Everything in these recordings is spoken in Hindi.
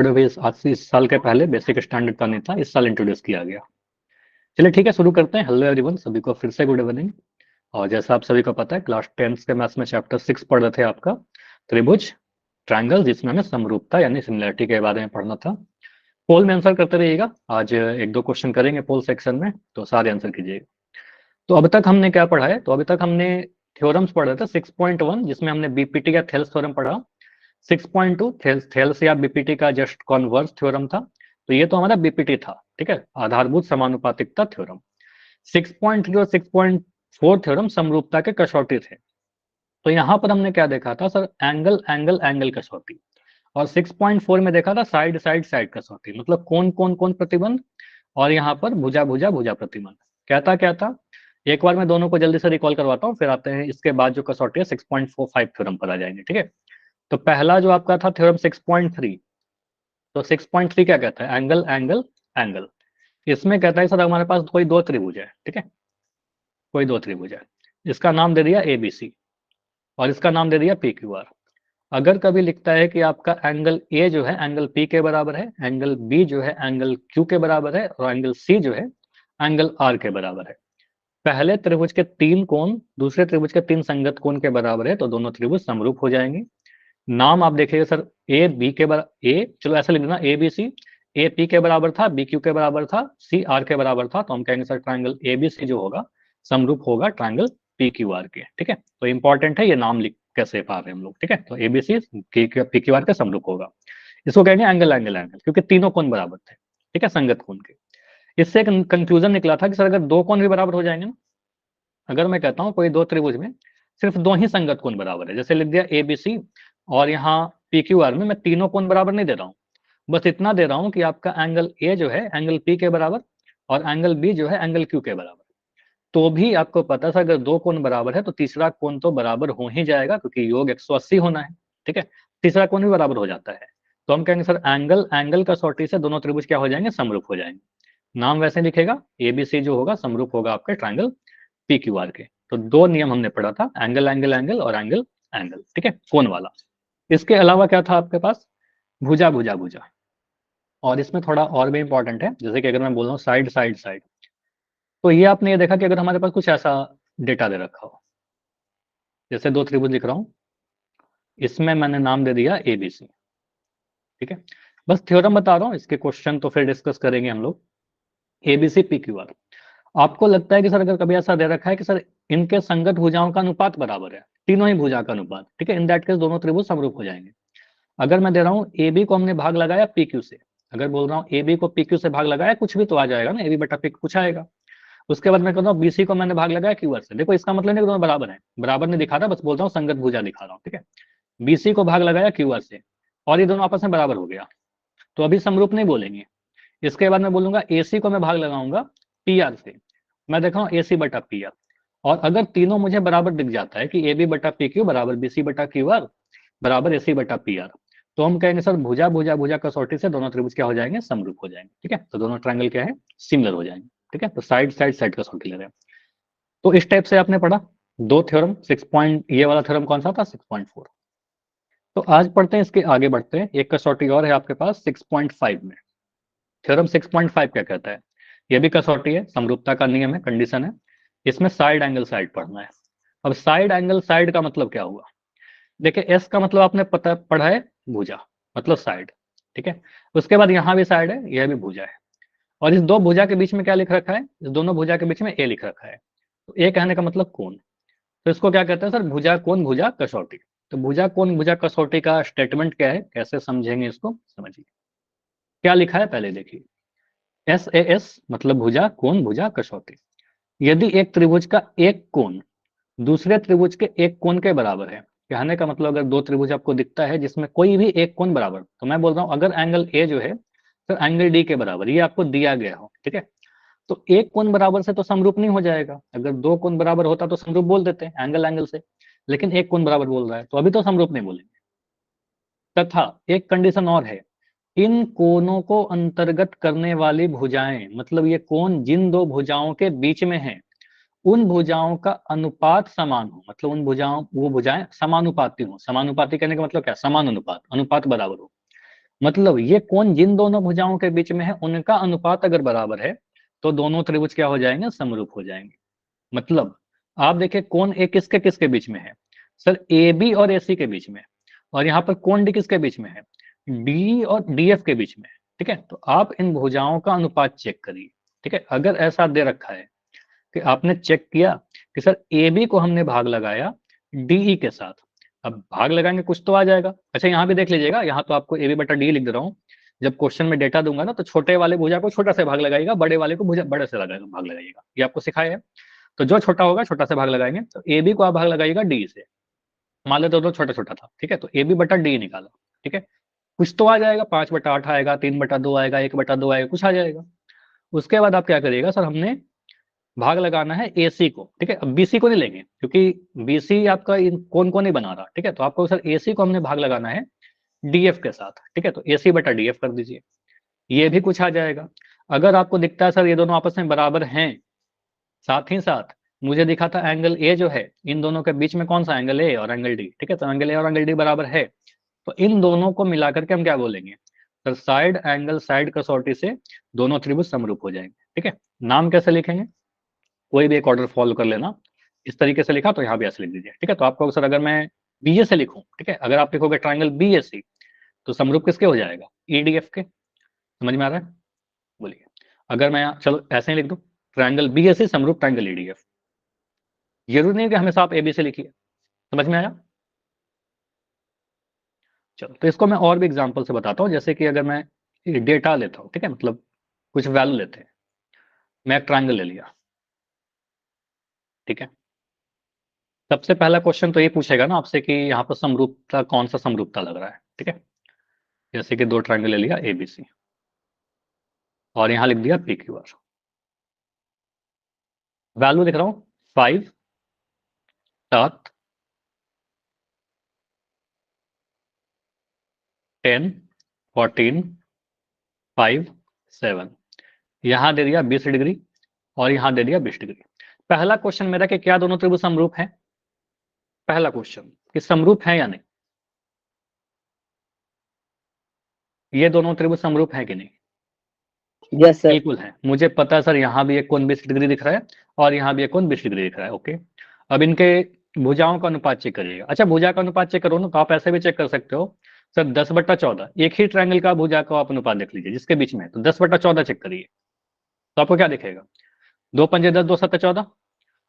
भी आज से इस साल के पहले बेसिक स्टैंडर्ड का नहीं था, इस साल इंट्रोड्यूस किया गया। चलिए ठीक है, शुरू करते हैं। हेलो एवरीवन, सभी को फिर से गुड इवनिंग। और जैसा आप सभी को पता है, क्लास 10th के मैथ्स में चैप्टर 6 पढ़ रहे थे आपका त्रिभुज, ट्रायंगल, जिसमें हमें समरूपता यानी सिमिलरिटी के बारे में पढ़ना था। पोल में आंसर करते रहिएगा, आज एक दो क्वेश्चन करेंगे पोल सेक्शन में, तो सारे आंसर कीजिएगा। तो अभी तक हमने क्या पढ़ा है? तो अभी तक हमने थ्योरम्स पढ़ रहे थे 6.1, जिसमें हमने बीपीटी का थेल्स थ्योरम पढ़ा। 6.2 थेल्स या बीपीटी का जस्ट कॉन्वर्स थ्योरम था, तो ये तो हमारा बीपीटी था, ठीक है, आधारभूत समानुपातिकता थ्योरम। 6.3 और 6.4 थ्योरम समरूपता के कसौटी थे। तो यहाँ पर हमने क्या देखा था सर? एंगल एंगल एंगल कसौटी। और 6.4 में देखा था साइड साइड साइड कसौटी, मतलब कौन कौन कौन प्रतिबंध, और यहाँ पर भुजा भुजा भुजा प्रतिबंध। क्या था? एक बार मैं दोनों को जल्दी से रिकॉल करवाता हूँ, फिर आते हैं इसके बाद जो कसौटी है 6.45 थ्योरम पर आ जाएंगे, ठीक है। तो पहला जो आपका था थ्योरम 6.3, तो 6.3 क्या कहता है? Angle angle angle. इसमें कहता है सर हमारे पास कोई दो त्रिभुज है, ठीक है, कोई दो त्रिभुज है, इसका नाम दे दिया एबीसी और इसका नाम दे दिया पी क्यू आर। अगर कभी लिखता है कि आपका एंगल ए जो है एंगल पी के बराबर है, एंगल बी जो है एंगल क्यू के बराबर है, और एंगल सी जो है एंगल आर के बराबर है, पहले त्रिभुज के तीन कोण दूसरे त्रिभुज के तीन संगत कोण के बराबर है, तो दोनों त्रिभुज समरूप हो जाएंगे। नाम आप देखिएगा सर, ए बी के बराबर, ए चलो ऐसे लिख देना, ए बी सी, ए पी के बराबर था, बी क्यू के बराबर था, सी आर के बराबर था, तो हम कहेंगे sir triangle A B C जो होगा समरूप होगा ट्रायंगल पी क्यू आर के, ठीक है। तो इंपॉर्टेंट है ये नाम लिख कैसे पा रहे हैं हम लोग, ठीक है। तो A B C P Q R के समरूप होगा। इसको कहेंगे एंगल एंगल एंगल, क्योंकि तीनों कोण बराबर थे, ठीक है, संगत कोण के। इससे एक कंक्लूजन निकला था कि सर अगर दो कोण भी बराबर हो जाएंगे ना, अगर मैं कहता हूँ कोई दो त्रिभुज में सिर्फ दो ही संगत कोण बराबर है, जैसे लिख दिया ए बी सी, और यहाँ पी क्यू आर में मैं तीनों कोण बराबर नहीं दे रहा हूँ, बस इतना दे रहा हूँ कि आपका एंगल ए जो है एंगल पी के बराबर और एंगल बी जो है एंगल क्यू के बराबर, तो भी आपको पता था अगर दो कोण बराबर है तो तीसरा कोण तो बराबर हो ही जाएगा, क्योंकि योग 180 होना है, ठीक है। तीसरा कोण भी बराबर हो जाता है, तो हम कहेंगे सर एंगल एंगल कसौटी से दोनों त्रिभुज क्या हो जाएंगे? समरूप हो जाएंगे। नाम वैसे लिखेगा, एबीसी जो होगा समरूप होगा आपके ट्रायंगल पी क्यू आर के। तो दो नियम हमने पढ़ा था, एंगल एंगल एंगल और एंगल एंगल, ठीक है, कोण वाला। इसके अलावा क्या था आपके पास? भुजा भुजा भुजा। और इसमें थोड़ा और भी इंपॉर्टेंट है, जैसे कि अगर मैं बोल रहा हूँ साइड साइड साइड, तो ये आपने ये देखा कि अगर हमारे पास कुछ ऐसा डेटा दे रखा हो, जैसे दो त्रिभुज लिख रहा हूँ, इसमें मैंने नाम दे दिया एबीसी, ठीक है। बस थ्योरम बता रहा हूँ, इसके क्वेश्चन तो फिर डिस्कस करेंगे हम लोग। एबीसी पी क्यू आर, आपको लगता है कि सर अगर कभी ऐसा दे रखा है कि सर इनके संगत भुजाओं का अनुपात बराबर है, तीनों ही भुजा का अनुपात, ठीक है, इन दैट केस दोनों त्रिभुज समरूप हो जाएंगे। अगर मैं दे रहा हूँ ए बी को हमने भाग लगाया पी क्यू से, अगर बोल रहा हूँ ए बी को पी क्यू से भाग लगाया, कुछ भी तो आ जाएगा ना, ए बी बटा पी कुछ आएगा। उसके बाद मैं कहता हूँ बीसी को मैंने भाग लगाया क्यू आर से, देखो इसका मतलब नहीं कि दोनों बराबर है, बराबर नहीं दिखा रहा, बस बोल रहा हूँ संगत भुजा दिखा रहा हूँ, ठीक है। बीसी को भाग लगाया क्यू आर से और ये दोनों आपस में बराबर हो गया, तो अभी समरूप नहीं बोलेंगे। इसके बाद मैं बोलूंगा एसी को मैं भाग लगाऊंगा पी आर से, मैं देख रहा हूँ एसी बटा पी आर, और अगर तीनों मुझे बराबर दिख जाता है कि ए बी बटा पी क्यू बराबर बी सी बटा क्यू आर बराबर ए सी बटा पी आर, तो हम कहेंगे सर भुजा भुजा भुजा कसौटी से दोनों त्रिभुज क्या हो जाएंगे? समरूप हो जाएंगे, ठीक है। तो दोनों ट्रायंगल क्या है? सिमिलर हो जाएंगे, ठीक है। तो साइड साइड साइड कसौटी ले रहे हैं। तो इस टाइप से आपने पढ़ा दो थ्योरम। सिक्स पॉइंट ये वाला थ्योरम कौन सा था? 6.4। तो आज पढ़ते हैं, इसके आगे बढ़ते हैं। एक कसौटी और है आपके पास 6.5 में। थ्योरम 6.5 क्या कहता है? ये भी कसौटी है, समरूपता का नियम है, कंडीशन है। इसमें साइड एंगल साइड पढ़ना है। अब साइड एंगल साइड का मतलब क्या हुआ? देखिए एस का मतलब आपने पता पढ़ा है भुजा, मतलब साइड, ठीक है। उसके बाद यहाँ भी साइड है, यह भी भुजा है, और इस दो भुजा के बीच में क्या लिख रखा है? इस दोनों भुजा के बीच में ए लिख रखा है, तो ए कहने का मतलब कोण। तो इसको क्या कहते हैं सर? भुजा कोण भुजा कसौटी। तो भुजा कोण भुजा कसौटी का स्टेटमेंट क्या है, कैसे समझेंगे इसको, समझिए। क्या लिखा है पहले देखिए, एस ए एस मतलब भुजा कोण भुजा कसौटी। यदि एक त्रिभुज का एक कोण दूसरे त्रिभुज के एक कोण के बराबर है, कहने का मतलब अगर दो त्रिभुज आपको दिखता है जिसमें कोई भी एक कोण बराबर, तो मैं बोल रहा हूं अगर एंगल ए जो है तो एंगल डी के बराबर, ये आपको दिया गया हो, ठीक है, तो एक कोण बराबर से तो समरूप नहीं हो जाएगा। अगर दो कोण बराबर होता तो समरूप बोल देते हैं एंगल एंगल से, लेकिन एक कोण बराबर बोल रहा है, तो अभी तो समरूप नहीं बोलेंगे। तथा एक कंडीशन और है, इन कोणों को अंतर्गत करने वाली भुजाएं, मतलब ये कोण जिन दो भुजाओं के बीच में है, उन भुजाओं का अनुपात समान हो, मतलब उन भुजाओं वो भुजाएं समानुपाती हो। समानुपाती कहने का मतलब क्या? समान अनुपात, अनुपात बराबर हो। मतलब ये कोण जिन दोनों भुजाओं के बीच में है उनका अनुपात अगर बराबर है तो दोनों त्रिभुज क्या हो जाएंगे, समरूप हो जाएंगे। मतलब आप देखिए कोण ए किसके किसके बीच में है, सर ए बी और ए सी के बीच में, और यहाँ पर कोण डी किसके बीच में है, डी और डी एफ के बीच में। ठीक है, तो आप इन भुजाओं का अनुपात चेक करिए। ठीक है, अगर ऐसा दे रखा है कि आपने चेक किया कि सर ए बी को हमने भाग लगाया डीई के साथ, अब भाग लगाएंगे कुछ तो आ जाएगा। अच्छा यहाँ भी देख लीजिएगा, यहाँ तो आपको ए बी बटा डी लिख दे रहा हूँ। जब क्वेश्चन में डेटा दूंगा ना तो छोटे वाले भुजा को छोटा से भाग लगाइएगा, बड़े वाले को भुजा बड़े से भाग लगाइएगा, ये आपको सिखाया है। तो जो छोटा होगा छोटा से भाग लगाएंगे, तो ए बी को आप भाग लगाइएगा डी से। मान लेते तो छोटा छोटा था, ठीक है, तो ए बी बटा डी निकाला। ठीक है, कुछ तो आ जाएगा, 5/8 आएगा, 3/2 आएगा, 1/2 आएगा, कुछ आ जाएगा। उसके बाद आप क्या करिएगा, सर हमने भाग लगाना है एसी को। ठीक है, अब बीसी को नहीं लेंगे क्योंकि बीसी आपका कौन को नहीं बना रहा। ठीक है, तो आपको सर एसी को हमने भाग लगाना है डीएफ के साथ। ठीक है, तो एसी बटा डीएफ कर दीजिए, ये भी कुछ आ जाएगा। अगर आपको दिखता है सर ये दोनों आपस में बराबर हैं, साथ ही साथ मुझे दिखा था एंगल ए जो है, इन दोनों के बीच में कौन सा एंगल ए और एंगल डी। ठीक है, तो एंगल ए और एंगल डी बराबर है, तो इन दोनों को मिलाकर के हम क्या बोलेंगे, सर साइड एंगल साइड कसौटी से दोनों त्रिभुज समरूप हो जाएंगे। ठीक है, नाम कैसे लिखेंगे, कोई भी एक ऑर्डर फॉलो कर लेना। इस तरीके से लिखा तो यहाँ भी ऐसे लिख दीजिए। ठीक है, तो आपको सर अगर मैं बी ए से लिखूं, ठीक है, अगर आप लिखोगे ट्राइंगल बी ए सी, तो समरूप किसके हो जाएगा, ई डी एफ के। समझ में आ रहा है, बोलिए। अगर मैं चलो ऐसे ही लिख दूं, ट्राइंगल बी ए सी समरूप ट्राइंगल ई डी एफ। जरूरी नहीं है कि हमेशा आप ए बी से लिखिए। समझ में आया, चलो तो इसको मैं और भी एग्जाम्पल से बताता हूँ। जैसे कि अगर मैं डेटा लेता हूँ, ठीक है, मतलब कुछ वैल्यू लेते हैं, मैं एक ट्राइंगल ले लिया। ठीक है, सबसे पहला क्वेश्चन तो ये पूछेगा ना आपसे कि यहाँ पर समरूपता, कौन सा समरूपता लग रहा है। ठीक है, जैसे कि दो ट्राइंगल ले लिया ए बी सी, और यहाँ लिख दिया पी क्यू आर। वैल्यू लिख रहा हूँ 5, 7, 10, 14, 5, 7। यहाँ दे दिया 20 डिग्री और यहाँ दे दिया 20 डिग्री। पहला क्वेश्चन मेरा कि क्या दोनों त्रिभुज समरूप हैं, पहला क्वेश्चन कि समरूप है या नहीं, ये दोनों त्रिभुज समरूप है कि नहीं। Yes sir. बिल्कुल है, मुझे पता है सर, यहाँ भी एक कोण 20 डिग्री दिख रहा है और यहाँ भी एक कोण 20 डिग्री दिख रहा है। ओके, अब इनके भुजाओं का अनुपात चेक करिएगा। अच्छा, भुजा का अनुपात चेक करो ना, तो आप ऐसे भी चेक कर सकते हो सर, 10/14। एक ही ट्रायंगल का भुजा का आप अनुपात देख लीजिए जिसके बीच में है, तो 10/14 चेक करिए, तो आपको क्या दिखेगा, 2×5 = 10, 2×7 = 14।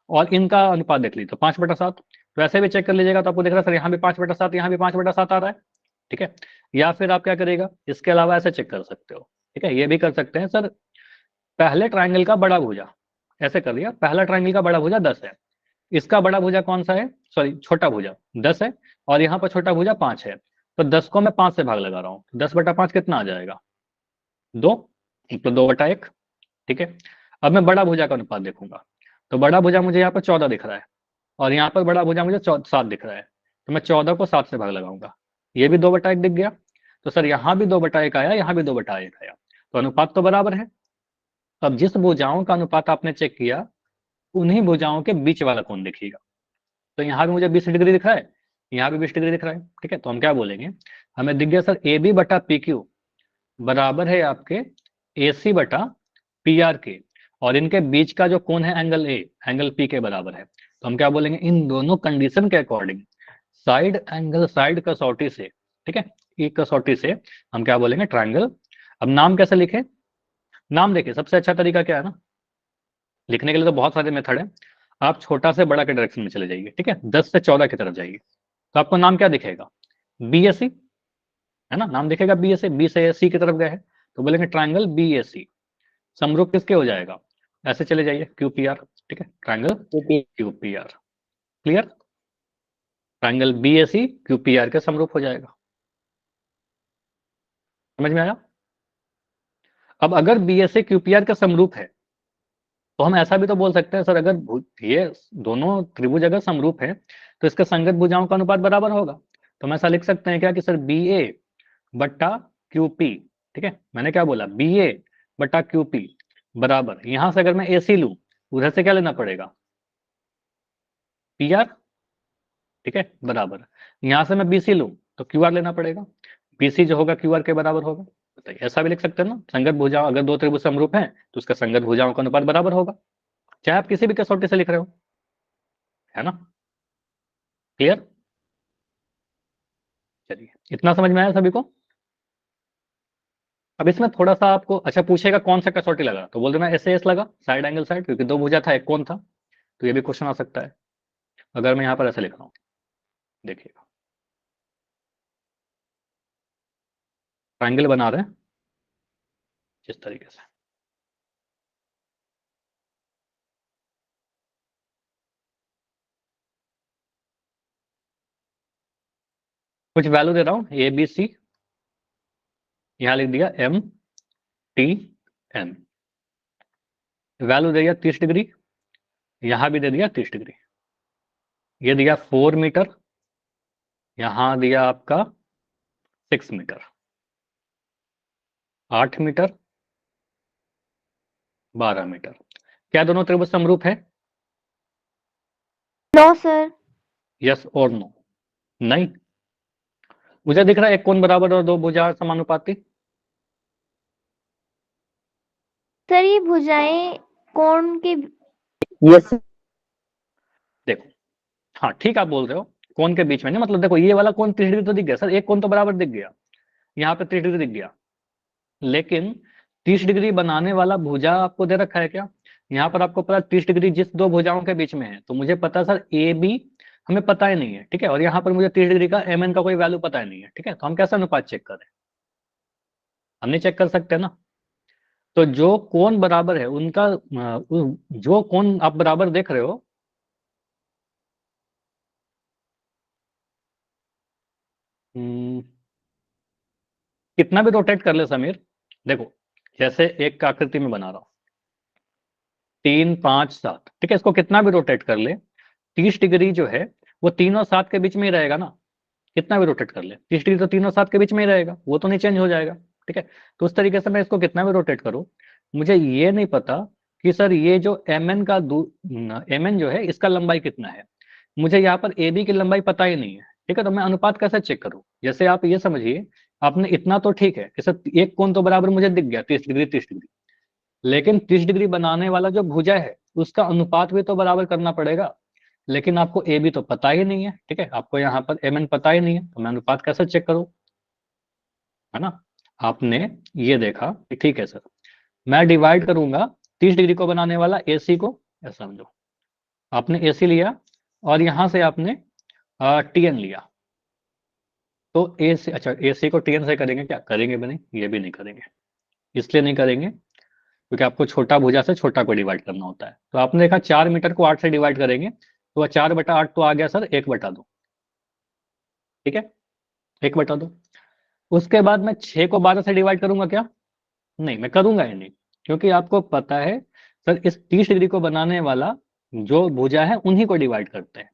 और इनका अनुपात देख लीजिए तो 5/7। तो ऐसे भी चेक कर लीजिएगा तो आपको दिख रहा है सर यहाँ भी 5/7, यहाँ भी 5/7 आ रहा है। ठीक है, या फिर आप क्या करिएगा, इसके अलावा ऐसे चेक कर सकते हो। ठीक है, ये भी कर सकते हैं सर, पहले ट्राइंगल का बड़ा भुजा, ऐसे कर लिया, पहला ट्राइंगल का बड़ा भुजा 10 है, इसका बड़ा भुजा कौन सा है, सॉरी छोटा भुजा 10 है, और यहाँ पर छोटा भुजा 5 है। तो 10 को मैं 5 से भाग लगा रहा हूँ, 10/5 कितना आ जाएगा, 2, तो 2/1। ठीक है, अब मैं बड़ा भुजा का अनुपात देखूंगा, तो बड़ा भुजा मुझे यहाँ पर 14 दिख रहा है, और यहाँ पर बड़ा भुजा मुझे 7 दिख रहा है, तो मैं 14 को 7 से भाग लगाऊंगा, ये भी 2/1 दिख गया। तो सर यहाँ भी 2/1 आया, यहाँ भी 2/1 आया, तो अनुपात तो बराबर है। अब जिस भुजाओं का अनुपात आपने चेक किया, उन्हीं भुजाओं के बीच वाला कोण देखिएगा। तो यहाँ भी मुझे 20 डिग्री दिख रहा है, यहाँ भी 20 डिग्री दिख रहा है। ठीक है, तो हम क्या बोलेंगे, हमें दिख गया सर ए बी बटा पी क्यू बराबर है आपके ए सी बटा पी आर के, और इनके बीच का जो कोण है एंगल ए, एंगल पी के बराबर है। तो हम क्या बोलेंगे, इन दोनों कंडीशन के अकॉर्डिंग साइड एंगल साइड कसौटी से, ठीक है, एक कसौटी से हम क्या बोलेंगे, ट्राइंगल। अब नाम कैसे लिखे, नाम देखिए सबसे अच्छा तरीका क्या है ना, लिखने के लिए तो बहुत सारे मेथड है। आप छोटा से बड़ा के डायरेक्शन में चले जाइए। ठीक है, 10 से 14 की तरफ जाइए, तो आपको नाम क्या दिखेगा, बी एस सी, है ना, नाम दिखेगा बी एस सी, बी से सी की तरफ गए हैं, तो बोलेंगे ट्राइंगल बी एस सी समरूप किसके हो जाएगा, ऐसे चले जाइए क्यू पी आर। ठीक है, triangle Q P R, clear, triangle B S C Q P R के समरूप हो जाएगा। समझ में आया। अब अगर B S C Q P R का समरूप है, तो हम ऐसा भी तो बोल सकते हैं सर, अगर ये दोनों त्रिभुज अगर समरूप है तो इसके संगत भुजाओं का अनुपात बराबर होगा। तो हम ऐसा लिख सकते हैं क्या कि सर बी ए बट्टा क्यू पी, ठीक है, मैंने क्या बोला, बी ए बट्टा क्यू पी बराबर, यहां से अगर मैं ए सी लूं, उधर से क्या लेना पड़ेगा, पी आर। ठीक है, बराबर, यहां से मैं बी सी लूं तो क्यू आर लेना पड़ेगा। पीसी जो होगा क्यूआर के बराबर होगा। बताइए, ऐसा भी लिख सकते हैं ना, संगत भुजाओं, अगर दो त्रिभुज समरूप हैं तो उसका संगत भुजाओं का अनुपात बराबर होगा, चाहे आप किसी भी कसौटी से लिख रहे हो, है ना। क्लियर? चलिए, इतना समझ में आया सभी को। अब इसमें थोड़ा सा आपको अच्छा पूछेगा कौन सा कसौटी लगा, तो बोल देना एस लगा, साइड एंगल साइड, क्योंकि दो भुजा था एक कोण था, तो ये भी क्वेश्चन आ सकता है अगर मैं यहाँ पर ऐसे लिख रहा हूँ। देखिएगा, ट्रायंगल बना रहे हैं जिस तरीके से, कुछ वैल्यू दे रहा हूँ ए बी सी, यहाँ लिख दिया एम टी एन, वैल्यू दे दिया 30 डिग्री, यहाँ भी दे दिया 30 डिग्री, ये दिया 4 मीटर, यहाँ दिया आपका 6 मीटर, 8 मीटर, 12 मीटर। क्या दोनों त्रिभुज समरूप है? No sir. यस और नो? नहीं, मुझे दिख रहा है एक कोण बराबर और दो भुजा समानुपाती। सर ये भुजाएं कोण के Yes, sir. देखो, हाँ ठीक आप बोल रहे हो, कोण के बीच में नहीं, मतलब देखो ये वाला कोण 30 डिग्री तो दिख गया सर, एक कोण तो बराबर दिख गया, यहाँ पे 30 डिग्री दिख गया, लेकिन 30 डिग्री बनाने वाला भुजा आपको दे रखा है क्या? यहाँ पर आपको पता 30 डिग्री जिस दो भुजाओं के बीच में है, तो मुझे पता है सर ए बी हमें पता ही नहीं है, ठीक है, और यहाँ पर मुझे 30 डिग्री का एम एन का कोई वैल्यू पता ही नहीं है, ठीक है, तो हम कैसा अनुपात चेक करें? हम नहीं चेक कर सकते ना। तो जो कोण बराबर है उनका जो कोण आप बराबर देख रहे हो, हम्म, कितना भी रोटेट कर ले समीर, देखो जैसे एक आकृति में बना रहा हूं 3 5 7, ठीक है, इसको कितना भी रोटेट कर ले, 30 डिग्री जो है वो 3 और 7 के बीच में ही रहेगा ना, कितना भी रोटेट कर ले 30 डिग्री तो 3 और 7 के बीच में ही रहेगा, वो तो नहीं चेंज हो जाएगा, ठीक है। तो उस तरीके से मैं इसको कितना भी रोटेट करूं, मुझे ये नहीं पता कि सर ये जो एम एन का एम एन जो है इसका लंबाई कितना है, मुझे यहाँ पर ए बी की लंबाई पता ही नहीं है, ठीक है, तो मैं अनुपात कैसे चेक करूं? जैसे आप ये समझिए, आपने इतना तो ठीक है, जैसे एक कोण तो बराबर मुझे दिख गया 30 डिग्री 30 डिग्री, लेकिन 30 डिग्री बनाने वाला जो भुजा है उसका अनुपात भी तो बराबर करना पड़ेगा, लेकिन आपको ए बी तो पता ही नहीं है, ठीक है, आपको यहाँ पर एम एन पता ही नहीं है, तो मैं अनुपात कैसे चेक करूं, है ना। आपने ये देखा कि ठीक है सर, मैं डिवाइड करूंगा 30 डिग्री को बनाने वाला ए सी को, ऐसा समझो आपने ए सी लिया और यहां से आपने टी एन लिया, तो ए सी, अच्छा ए सी को टी एन से करेंगे क्या? करेंगे भी नहीं, ये भी नहीं करेंगे, इसलिए नहीं करेंगे क्योंकि आपको छोटा भुजा से छोटा को डिवाइड करना होता है, तो आपने देखा 4 मीटर को 8 से डिवाइड करेंगे, तो 4/8 तो आ गया सर 1/2, ठीक है, 1/2। उसके बाद मैं 6 को 12 से डिवाइड करूंगा क्या? नहीं, मैं करूंगा ही नहीं, क्योंकि आपको पता है सर इस 30 डिग्री को बनाने वाला जो भुजा है उन्हीं को डिवाइड करते हैं,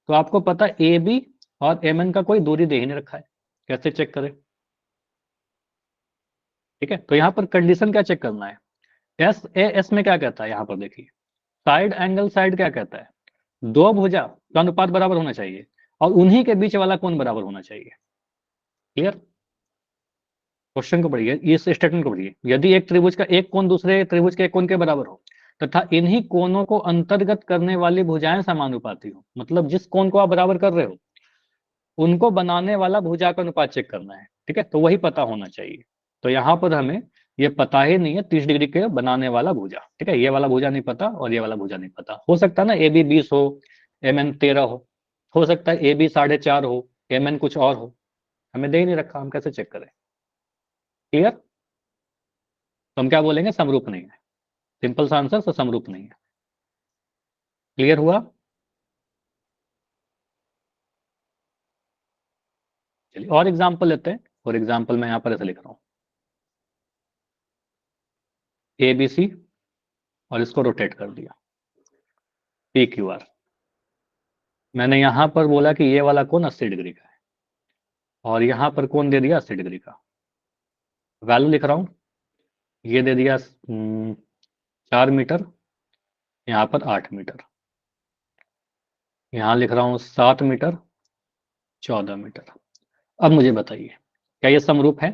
तो आपको पता है ए बी और एम एन का कोई दूरी दे ही नहीं रखा है, कैसे चेक करें? ठीक है, तो यहाँ पर कंडीशन क्या चेक करना है, एस ए एस में क्या कहता है, यहाँ पर देखिए साइड एंगल साइड क्या कहता है, दो भुजा का अनुपात बराबर होना चाहिए और उन्हीं के बीच वाला कोण बराबर होना चाहिए। क्लियर? क्वेश्चन को पढ़िए, इस स्टेटमेंट को पढ़िए, यदि एक त्रिभुज का एक कोण दूसरे त्रिभुज के एक कोण के बराबर हो तथा इन्हीं कोणों को अंतर्गत करने वाली भुजाएं समानुपाती हो, मतलब जिस कोण को आप बराबर कर रहे हो उनको बनाने वाला भुजा का अनुपात चेक करना है, ठीक है, तो वही पता होना चाहिए। तो यहाँ पर हमें ये पता ही नहीं है 30 डिग्री के बनाने वाला भुजा, ठीक है, ये वाला भुजा नहीं पता और ये वाला भुजा नहीं पता, हो सकता है ना ए बी 20 हो, एम एन 13 हो सकता है ए बी 4.5 हो, एम एन कुछ और हो, हमें दे ही नहीं रखा, हम कैसे चेक करें? क्लियर? तो हम क्या बोलेंगे, समरूप नहीं है, सिंपल सा आंसर, तो समरूप नहीं है। क्लियर हुआ? चलिए और एग्जाम्पल लेते हैं, और एग्जाम्पल मैं यहाँ पर ऐसे लिख रहा हूँ ए बी सी और इसको रोटेट कर दिया पी क्यू आर, मैंने यहां पर बोला कि ये वाला कोण 80 डिग्री का है और यहां पर कोण दे दिया 80 डिग्री का, वैल्यू लिख रहा हूं, ये दे दिया 4 मीटर, यहाँ पर 8 मीटर, यहाँ लिख रहा हूं 7 मीटर, 14 मीटर। अब मुझे बताइए क्या ये समरूप है?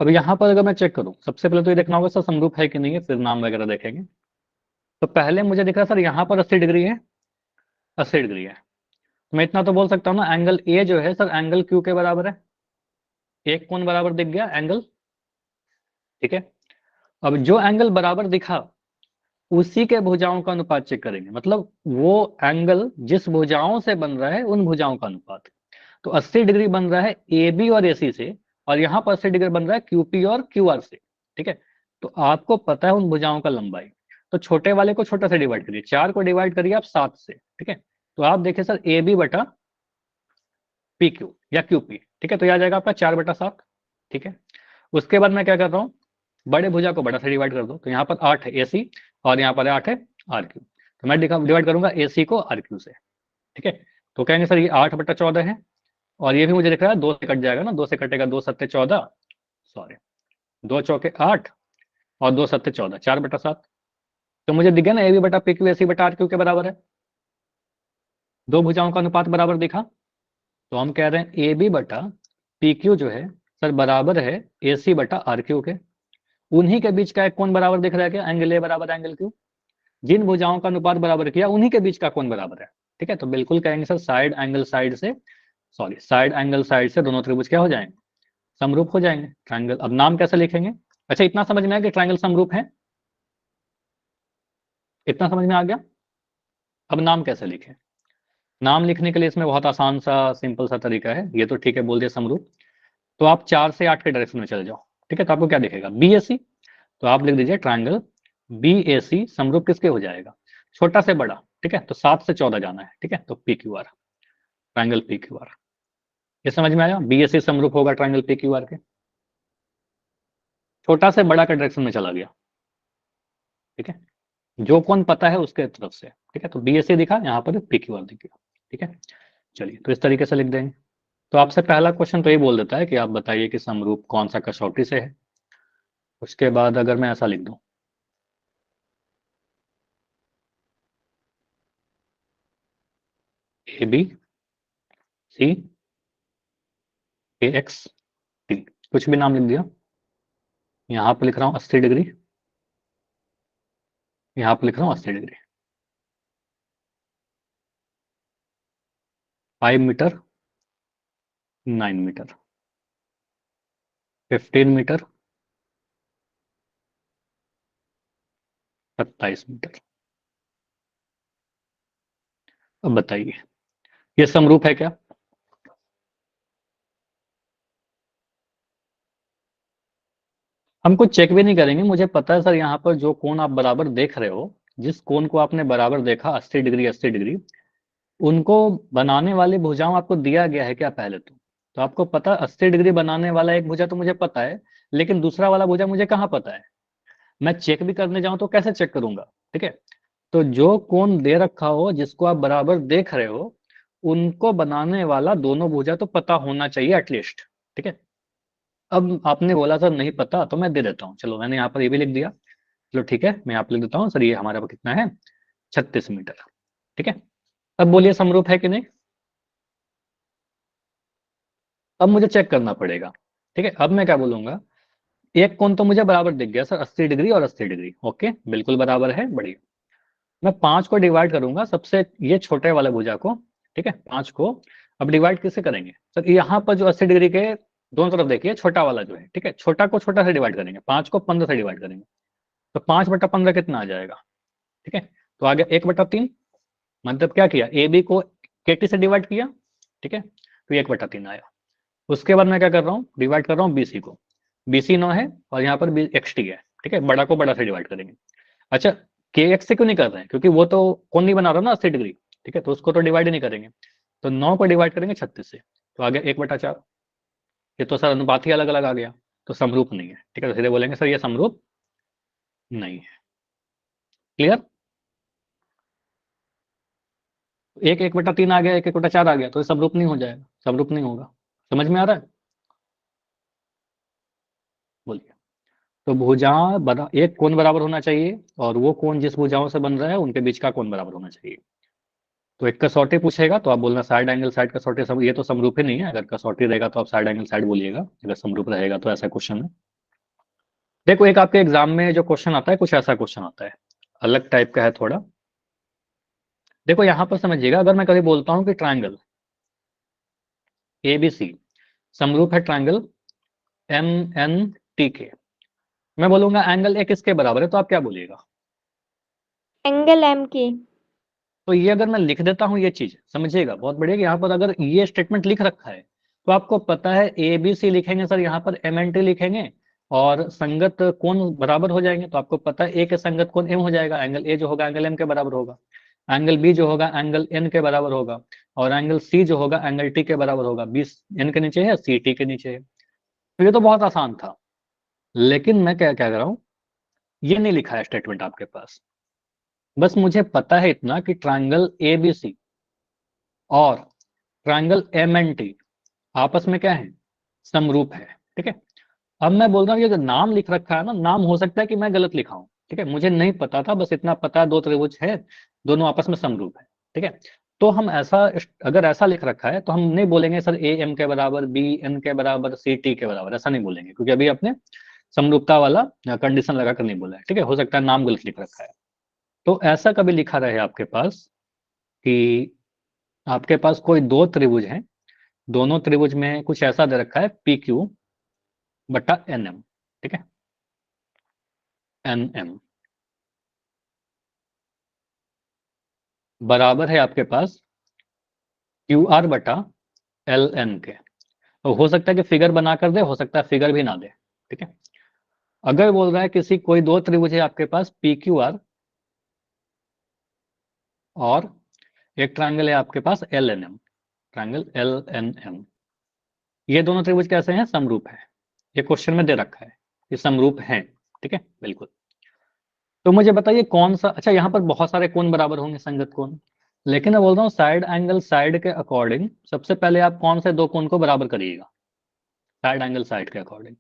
अब यहाँ पर अगर मैं चेक करूं, सबसे पहले तो ये देखना होगा सर समरूप है कि नहीं है, फिर नाम वगैरह देखेंगे। तो पहले मुझे दिख रहा है सर यहाँ पर 80 डिग्री है, 80 डिग्री है। तो मैं इतना तो बोल सकता हूँ ना, एंगल ए जो है सर एंगल क्यू के बराबर है। एक कोण बराबर दिख गया एंगल, ठीक है। अब जो एंगल बराबर दिखा उसी के भुजाओं का अनुपात चेक करेंगे, मतलब वो एंगल जिस भुजाओं से बन रहा है उन भुजाओं का अनुपात। तो 80 डिग्री बन रहा है ए बी और एसी से, और यहाँ पर 80 डिग्री बन रहा है क्यूपी और क्यूआर से, ठीक है। तो आपको पता है उन भुजाओं का लंबाई, तो छोटे वाले को छोटा से डिवाइड करिए, 4 को डिवाइड करिए आप 7 से, ठीक है। तो आप देखिए सर ए बी बटा पी क्यू या क्यू पी, ठीक है। तो यह आ जाएगा आपका 4/7, ठीक है। उसके बाद मैं क्या कर रहा हूँ, बड़े भुजा को बड़ा से डिवाइड कर दो, तो यहाँ पर 8 है एसी और यहाँ पर 8 है आर क्यू। तो मैं डिवाइड करूंगा एसी को आर क्यू से, ठीक है। तो कहेंगे सर ये 8/14 है, और ये भी मुझे दिख रहा है 2 से कट जाएगा ना, 2 से कटेगा, 2 सत्ते 14, सॉरी 2 चौके 8 और 2 सत्ते 14, 4/7। तो मुझे दिख गया ना ए बी बटा पी क्यू एसी बटा आर क्यू के बराबर है, दो भुजाओं का अनुपात बराबर दिखा। तो हम कह रहे हैं ए बी बटा पी क्यू जो है सर बराबर है ए सी बटा आर क्यू के। उन्हीं के बीच का एक कोण बराबर दिख रहा है, क्या एंगल ए बराबर एंगल क्यू। जिन भुजाओं का अनुपात बराबर किया उन्हीं के बीच का कोण बराबर है, ठीक है। तो बिल्कुल कहेंगे सर साइड एंगल साइड से, सॉरी साइड एंगल साइड से दोनों त्रिभुज क्या हो जाएंगे, समरूप हो जाएंगे। ट्रायंगल, अब नाम कैसे लिखेंगे? अच्छा इतना समझ में आया कि ट्रायंगल समरूप है, इतना समझ में आ गया। अब नाम कैसे लिखें? नाम लिखने के लिए इसमें बहुत आसान सा सिंपल सा तरीका है, ये तो ठीक है बोल दिया समरूप। तो आप 4 से 8 के डायरेक्शन में चले जाओ, ठीक है। तो आपको क्या दिखेगा, बी ए सी। तो आप लिख दीजिए ट्रायंगल बी ए सी समरूप किसके हो जाएगा, छोटा से बड़ा, ठीक है। तो 7 से 14 जाना है, ठीक है। तो P Q are, triangle P Q are, ये समझ में आया, बी ए सी समरूप होगा ट्रायंगल पी क्यू आर के। छोटा से बड़ा के डायरेक्शन में चला गया, ठीक है। जो कौन पता है उसके तरफ से, ठीक है। तो बी ए सी दिखा, यहाँ पर पी क्यू आर दिख गया, ठीक है। चलिए तो इस तरीके से लिख देंगे। तो आपसे पहला क्वेश्चन तो ये बोल देता है कि आप बताइए कि समरूप कौन सा कसौटी से है। उसके बाद अगर मैं ऐसा लिख दूं, A B C A X T, कुछ भी नाम लिख दिया। यहाँ पर लिख रहा हूँ 80 डिग्री, यहाँ पर लिख रहा हूँ 80 degree, 5 metre, 9 metre, 15 metre, 27 metre. अब बताइए ये समरूप है क्या? हम कुछ चेक भी नहीं करेंगे, मुझे पता है सर यहाँ पर जो कोण आप बराबर देख रहे हो, जिस कोण को आपने बराबर देखा 80 डिग्री 80 डिग्री, उनको बनाने वाली भुजाओं आपको दिया गया है क्या पहले तो आपको पता 80 डिग्री बनाने वाला एक भुजा तो मुझे पता है, लेकिन दूसरा वाला भुजा मुझे कहाँ पता है। मैं चेक भी करने जाऊं तो कैसे चेक करूंगा, ठीक है। तो जो कोण दे रखा हो जिसको आप बराबर देख रहे हो, उनको बनाने वाला दोनों भुजा तो पता होना चाहिए एटलीस्ट, ठीक है। अब आपने बोला सर नहीं पता, तो मैं दे देता हूँ, चलो मैंने यहाँ पर ये भी लिख दिया। चलो ठीक है, मैं यहाँ पर लिख देता हूँ सर ये हमारे पास कितना है, 36 मीटर, ठीक है। अब बोलिए समरूप है कि नहीं। अब मुझे चेक करना पड़ेगा, ठीक है। अब मैं क्या बोलूंगा, एक कोण तो मुझे बराबर दिख गया सर 80 डिग्री और 80 डिग्री, ओके बिल्कुल बराबर है, बढ़िया। मैं 5 को डिवाइड करूंगा सबसे ये छोटे वाले भुजा को, ठीक है, 5 को। अब डिवाइड किससे करेंगे सर, यहाँ पर जो 80 डिग्री के दोनों तरफ देखिए छोटा वाला जो है, ठीक है, छोटा को छोटा से डिवाइड करेंगे, 5 को 15 से डिवाइड करेंगे। तो 5/15 कितना आ जाएगा, ठीक है। तो आ गया 1/3, मतलब क्या किया, ए बी को केटी से डिवाइड किया, ठीक है। तो 1/3 आया। उसके बाद मैं क्या कर रहा हूँ, डिवाइड कर रहा हूँ बीसी को, बीसी 9 है और यहाँ पर एक्स टी है, ठीक है, बड़ा को बड़ा से डिवाइड करेंगे। अच्छा के एक्स से क्यों नहीं कर रहे हैं, क्योंकि वो तो कौन नहीं बना रहा ना 80 डिग्री, ठीक है, तो उसको तो डिवाइड ही नहीं करेंगे। तो 9 को डिवाइड करेंगे 36 से, तो आ गया 1/4। ये तो सर अनुपात ही अलग अलग आ गया, तो समरूप नहीं है, ठीक है। तो सीधे बोलेंगे सर ये समरूप नहीं है। क्लियर? एक 1/3 आ गया, 1/4 आ गया, तो ये समरूप नहीं हो जाएगा, समरूप नहीं होगा। समझ में आ रहा है? बोलिए। तो भुजा एक कोण बराबर होना चाहिए और वो कोण जिस भुजाओं से बन रहा है उनके बीच का कोण बराबर होना चाहिए। तो एक कसौटी पूछेगा तो आप बोलना साइड एंगल साइड कसौटी। ये तो समरूप ही नहीं है, अगर कसौटी रहेगा तो आप साइड एंगल साइड बोलिएगा, अगर समरूप रहेगा तो ऐसा क्वेश्चन है। देखो एक आपके एग्जाम में जो क्वेश्चन आता है कुछ ऐसा क्वेश्चन आता है, अलग टाइप का है थोड़ा। देखो यहां पर समझिएगा, अगर मैं कभी बोलता हूं कि ट्रायंगल एबीसी समरूप है ट्रायंगल एम एन टी के, मैं बोलूंगा एंगल ए किसके बराबर है, तो आप क्या बोलिएगा? एंगल एम के। तो ये अगर मैं लिख देता हूं ये चीज, समझिएगा बहुत बढ़िया कि यहाँ पर अगर ये स्टेटमेंट लिख रखा है तो आपको पता है ए बी सी लिखेंगे सर, यहाँ पर एम एन टी लिखेंगे और संगत कोण बराबर हो जाएंगे। तो आपको पता है ए के संगत कोण एम हो जाएगा, एंगल ए जो होगा एंगल एम के बराबर होगा, एंगल बी जो होगा एंगल एन के बराबर होगा, और एंगल सी जो होगा एंगल टी के बराबर होगा। बी एन के नीचे है, सी टी के नीचे है। तो ये तो बहुत आसान था, लेकिन मैं क्या क्या कर रहा हूँ, ये नहीं लिखा है स्टेटमेंट आपके पास। बस मुझे पता है इतना कि ट्रायंगल ए बी सी और ट्रायंगल एम एन टी आपस में क्या है, समरूप है। ठीक है, अब मैं बोल रहा हूँ ये जो नाम लिख रखा है ना, नाम हो सकता है कि मैं गलत लिखा हूं। ठीक है, मुझे नहीं पता था, बस इतना पता है दो त्रिभुज है, दोनों आपस में समरूप है। ठीक है, तो हम ऐसा, अगर ऐसा लिख रखा है तो हम नहीं बोलेंगे सर ए एम के बराबर, बी एन के बराबर, सी टी के बराबर, ऐसा नहीं बोलेंगे, क्योंकि अभी अपने समरूपता वाला कंडीशन लगाकर नहीं बोला है। ठीक है, हो सकता है नाम गलत लिख रखा है। तो ऐसा कभी लिखा रहे आपके पास कि आपके पास कोई दो त्रिभुज हैं, दोनों त्रिभुज में कुछ ऐसा दे रखा है पी क्यू बटा एन एम। ठीक है, एन एम बराबर है आपके पास क्यू आर बटा एल एन के। तो हो सकता है कि फिगर बना कर दे, हो सकता है फिगर भी ना दे। ठीक है, अगर बोल रहा है किसी कोई दो त्रिभुज है आपके पास पी क्यू आर और एक ट्रायंगल है आपके पास L N M, triangle L N M, ये दोनों त्रिभुज कैसे हैं, समरूप है। ये क्वेश्चन में दे रखा है, ये समरूप है। ठीक है, बिल्कुल। तो मुझे बताइए कौन सा, अच्छा यहाँ पर बहुत सारे कोण बराबर होंगे, संगत कोण, लेकिन मैं बोल रहा हूँ साइड एंगल साइड के अकॉर्डिंग सबसे पहले आप कौन से दो कोण को बराबर करिएगा, साइड एंगल साइड के अकॉर्डिंग।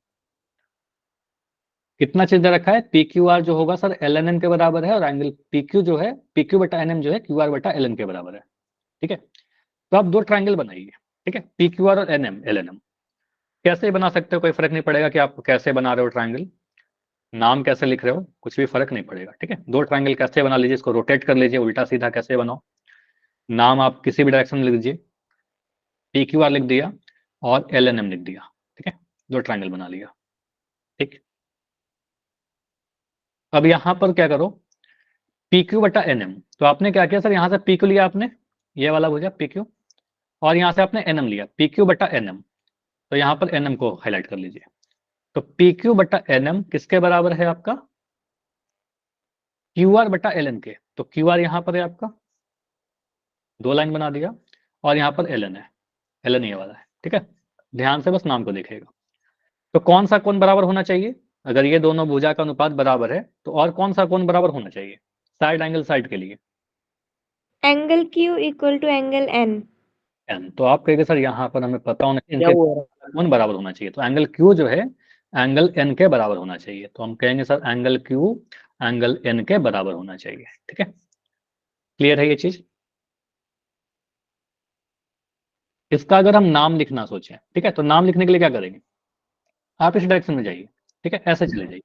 कितना चीज दे रखा है, पी क्यू आर जो होगा सर एल एन एम के बराबर है, और एंगल पी क्यू जो है पी क्यू बटा एन एम जो है क्यू आर बटा एल एन के बराबर है। ठीक है, तो आप दो ट्रायंगल बनाइए। ठीक है, पी क्यू आर और N M L N M कैसे बना सकते हो, कोई फर्क नहीं पड़ेगा कि आप कैसे बना रहे हो ट्रायंगल, नाम कैसे लिख रहे हो, कुछ भी फर्क नहीं पड़ेगा। ठीक है, दो ट्रायंगल कैसे बना लीजिए, इसको रोटेट कर लीजिए, उल्टा सीधा कैसे बनाओ, नाम आप किसी भी डायरेक्शन में लिख दीजिए, पी क्यू आर लिख दिया और एल एन एम लिख दिया। ठीक है, दो ट्रायंगल बना लिया। ठीक, अब यहां पर क्या करो, पी क्यू बटा एन एम, तो आपने क्या किया सर, यहां से पी क्यू लिया आपने, ये वाला हो गया पी क्यू, और यहां से आपने एन एम लिया, पी क्यू बटा एन एम, तो यहां पर एन एम को हाईलाइट कर लीजिए। तो पी क्यू बटा एन एम किसके बराबर है आपका, क्यू आर बटा एल एन के। तो क्यू आर यहां पर है आपका, दो लाइन बना दिया, और यहां पर एल एन है, एल एन ये वाला है। ठीक है, ध्यान से बस नाम को देखिएगा। तो कौन सा कोण बराबर होना चाहिए, अगर ये दोनों भुजा का अनुपात बराबर है तो और कौन सा कोण बराबर होना चाहिए साइड एंगल साइड के लिए, angle Q equal to angle N. N. तो आप कहेंगे सर यहाँ पर हमें पता होना चाहिए क्या इनके हुआ? कोण बराबर होना चाहिए, तो एंगल क्यू जो है एंगल एन के बराबर होना चाहिए। तो हम कहेंगे sir angle Q angle N के बराबर होना चाहिए। ठीक है, क्लियर है ये चीज। इसका अगर हम नाम लिखना सोचें, ठीक है, तो नाम लिखने के लिए क्या करेंगे, आप इस डायरेक्शन में जाइए। ठीक है, ऐसे चले जाइए।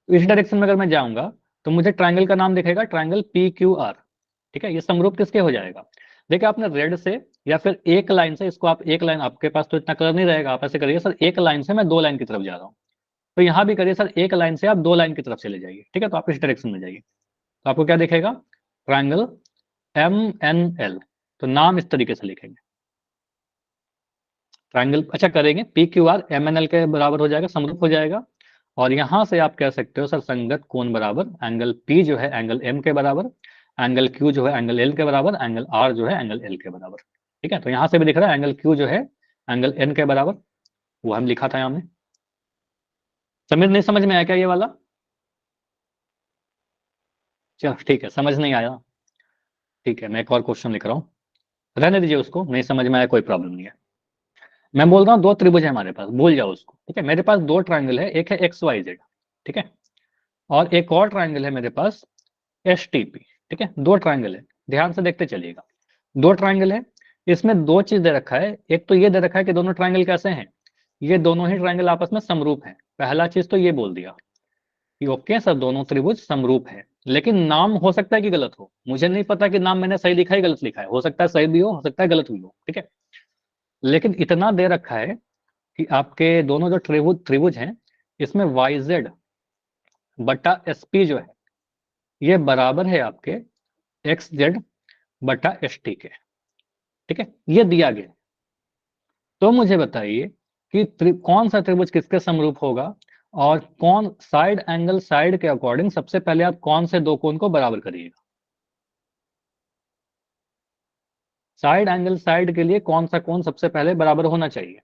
तो इस डायरेक्शन में अगर मैं जाऊंगा तो मुझे ट्रायंगल का नाम दिखेगा, ट्रायंगल पी क्यू आर। ठीक है, ये समरूप किसके हो जाएगा, देखिए आपने रेड से या फिर एक लाइन से, इसको आप एक लाइन, आपके पास तो इतना कलर नहीं रहेगा, आप ऐसे करिए सर एक लाइन से मैं दो लाइन की तरफ जा रहा हूँ, तो यहां भी करिए सर एक लाइन से आप दो लाइन की तरफ चले जाइए। ठीक है, तो आप इस डायरेक्शन में जाइए, तो आपको क्या दिखेगा, ट्रायंगल एम एन एल। तो नाम इस तरीके से लिखेंगे, ट्रायंगल अच्छा करेंगे P Q R M N L के बराबर हो जाएगा, समरूप हो जाएगा। और यहां से आप कह सकते हो सर संगत कोण बराबर, एंगल पी जो है एंगल एम के बराबर, एंगल क्यू जो है एंगल एल के बराबर, एंगल आर जो है एंगल एल के बराबर। ठीक है, तो यहां से भी दिख रहा है एंगल क्यू जो है एंगल एन के बराबर, वो हम लिखा था हमने। समझ नहीं, समझ में आया क्या ये वाला, चलो ठीक है, समझ नहीं आया, ठीक है मैं एक और क्वेश्चन लिख रहा हूँ, रहने दीजिए उसको, नहीं समझ में आया कोई प्रॉब्लम नहीं है। मैं बोल रहा हूँ दो त्रिभुज है हमारे पास, भूल जाओ उसको। ठीक है, मेरे पास दो ट्रायंगल है, एक है एक्स वाई जेड, ठीक है। और एक और ट्राइंगल है मेरे पास STP, ठीक है। दो ट्राइंगल है, ध्यान से देखते चलिएगा। दो ट्राइंगल है, इसमें दो चीज दे रखा है। एक तो ये दे रखा है कि दोनों ट्राइंगल कैसे हैं, ये दोनों ही ट्राइंगल आपस में समरूप हैं। पहला चीज तो ये बोल दिया कि ओके सर दोनों त्रिभुज समरूप है, लेकिन नाम हो सकता है कि गलत हो। मुझे नहीं पता कि नाम मैंने सही लिखा है गलत लिखा है, हो सकता है सही भी हो सकता है गलत भी हो, ठीक है। लेकिन इतना दे रखा है कि आपके दोनों जो त्रिभुज त्रिभुज हैं, इसमें YZ बटा SP जो है ये बराबर है आपके XZ बटा ST के, ठीक है। ये दिया गया। तो मुझे बताइए कि कौन सा त्रिभुज किसके समरूप होगा, और कौन साइड एंगल साइड के अकॉर्डिंग सबसे पहले आप कौन से दो कोण को बराबर करिएगा। साइड एंगल साइड के लिए कौन सा कोण सबसे पहले बराबर होना चाहिए।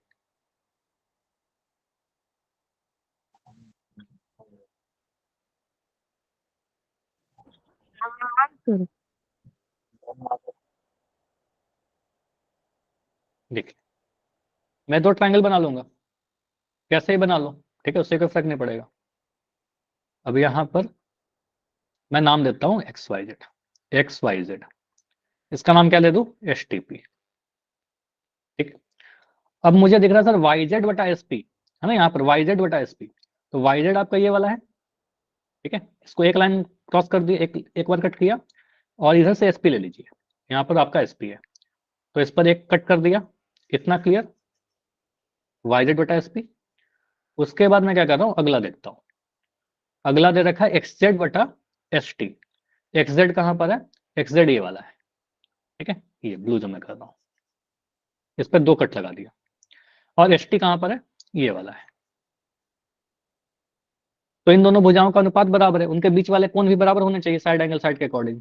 देखिए मैं दो ट्रायंगल बना लूंगा, कैसे ही बना लो, ठीक है, उससे कोई फर्क नहीं पड़ेगा। अब यहां पर मैं नाम देता हूं XYZ। इसका नाम क्या दे दूं, STP, ठीक। अब मुझे दिख रहा है सर YZ बटा SP, है ना, यहाँ पर YZ बटा SP। तो YZ आपका ये वाला है, ठीक है। इसको एक लाइन क्रॉस कर दी, एक बार कट किया, और इधर से SP ले लीजिए। यहाँ पर आपका SP है, तो इस पर एक कट कर दिया। इतना क्लियर, YZ बटा SP। उसके बाद मैं क्या कर रहा हूँ, अगला देखता हूँ। अगला दे रखा है XZ बटा ST। XZ कहाँ पर है, XZ ये वाला है, ठीक है, ये ब्लू जो मैं कर रहा हूँ, इस पर दो कट लगा दिया। और ST कहाँ पर है, ये वाला है। तो इन दोनों भुजाओं का अनुपात बराबर है, उनके बीच वाले कोण भी बराबर होने चाहिए साइड एंगल साइड के अकॉर्डिंग,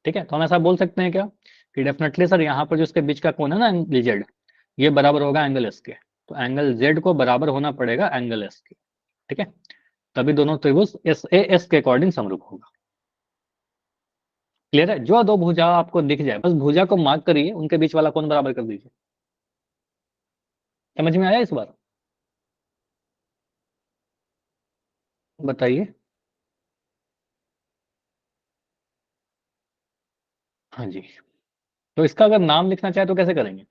ठीक है। तो हम ऐसा बोल सकते हैं क्या कि डेफिनेटली सर यहाँ पर जो इसके बीच का कोण है ना एंगल Z, ये बराबर होगा एंगल S के। तो एंगल Z को बराबर होना पड़ेगा एंगल S के, ठीक है। तभी दोनों त्रिभुज SAS के अकॉर्डिंग समरूप होगा। क्लियर है, जो दो भुजा आपको दिख जाए बस भुजा को मार्क करिए, उनके बीच वाला कोण बराबर कर दीजिए। समझ में आया इस बार, बताइए। हाँ जी। तो इसका अगर नाम लिखना चाहे तो कैसे करेंगे,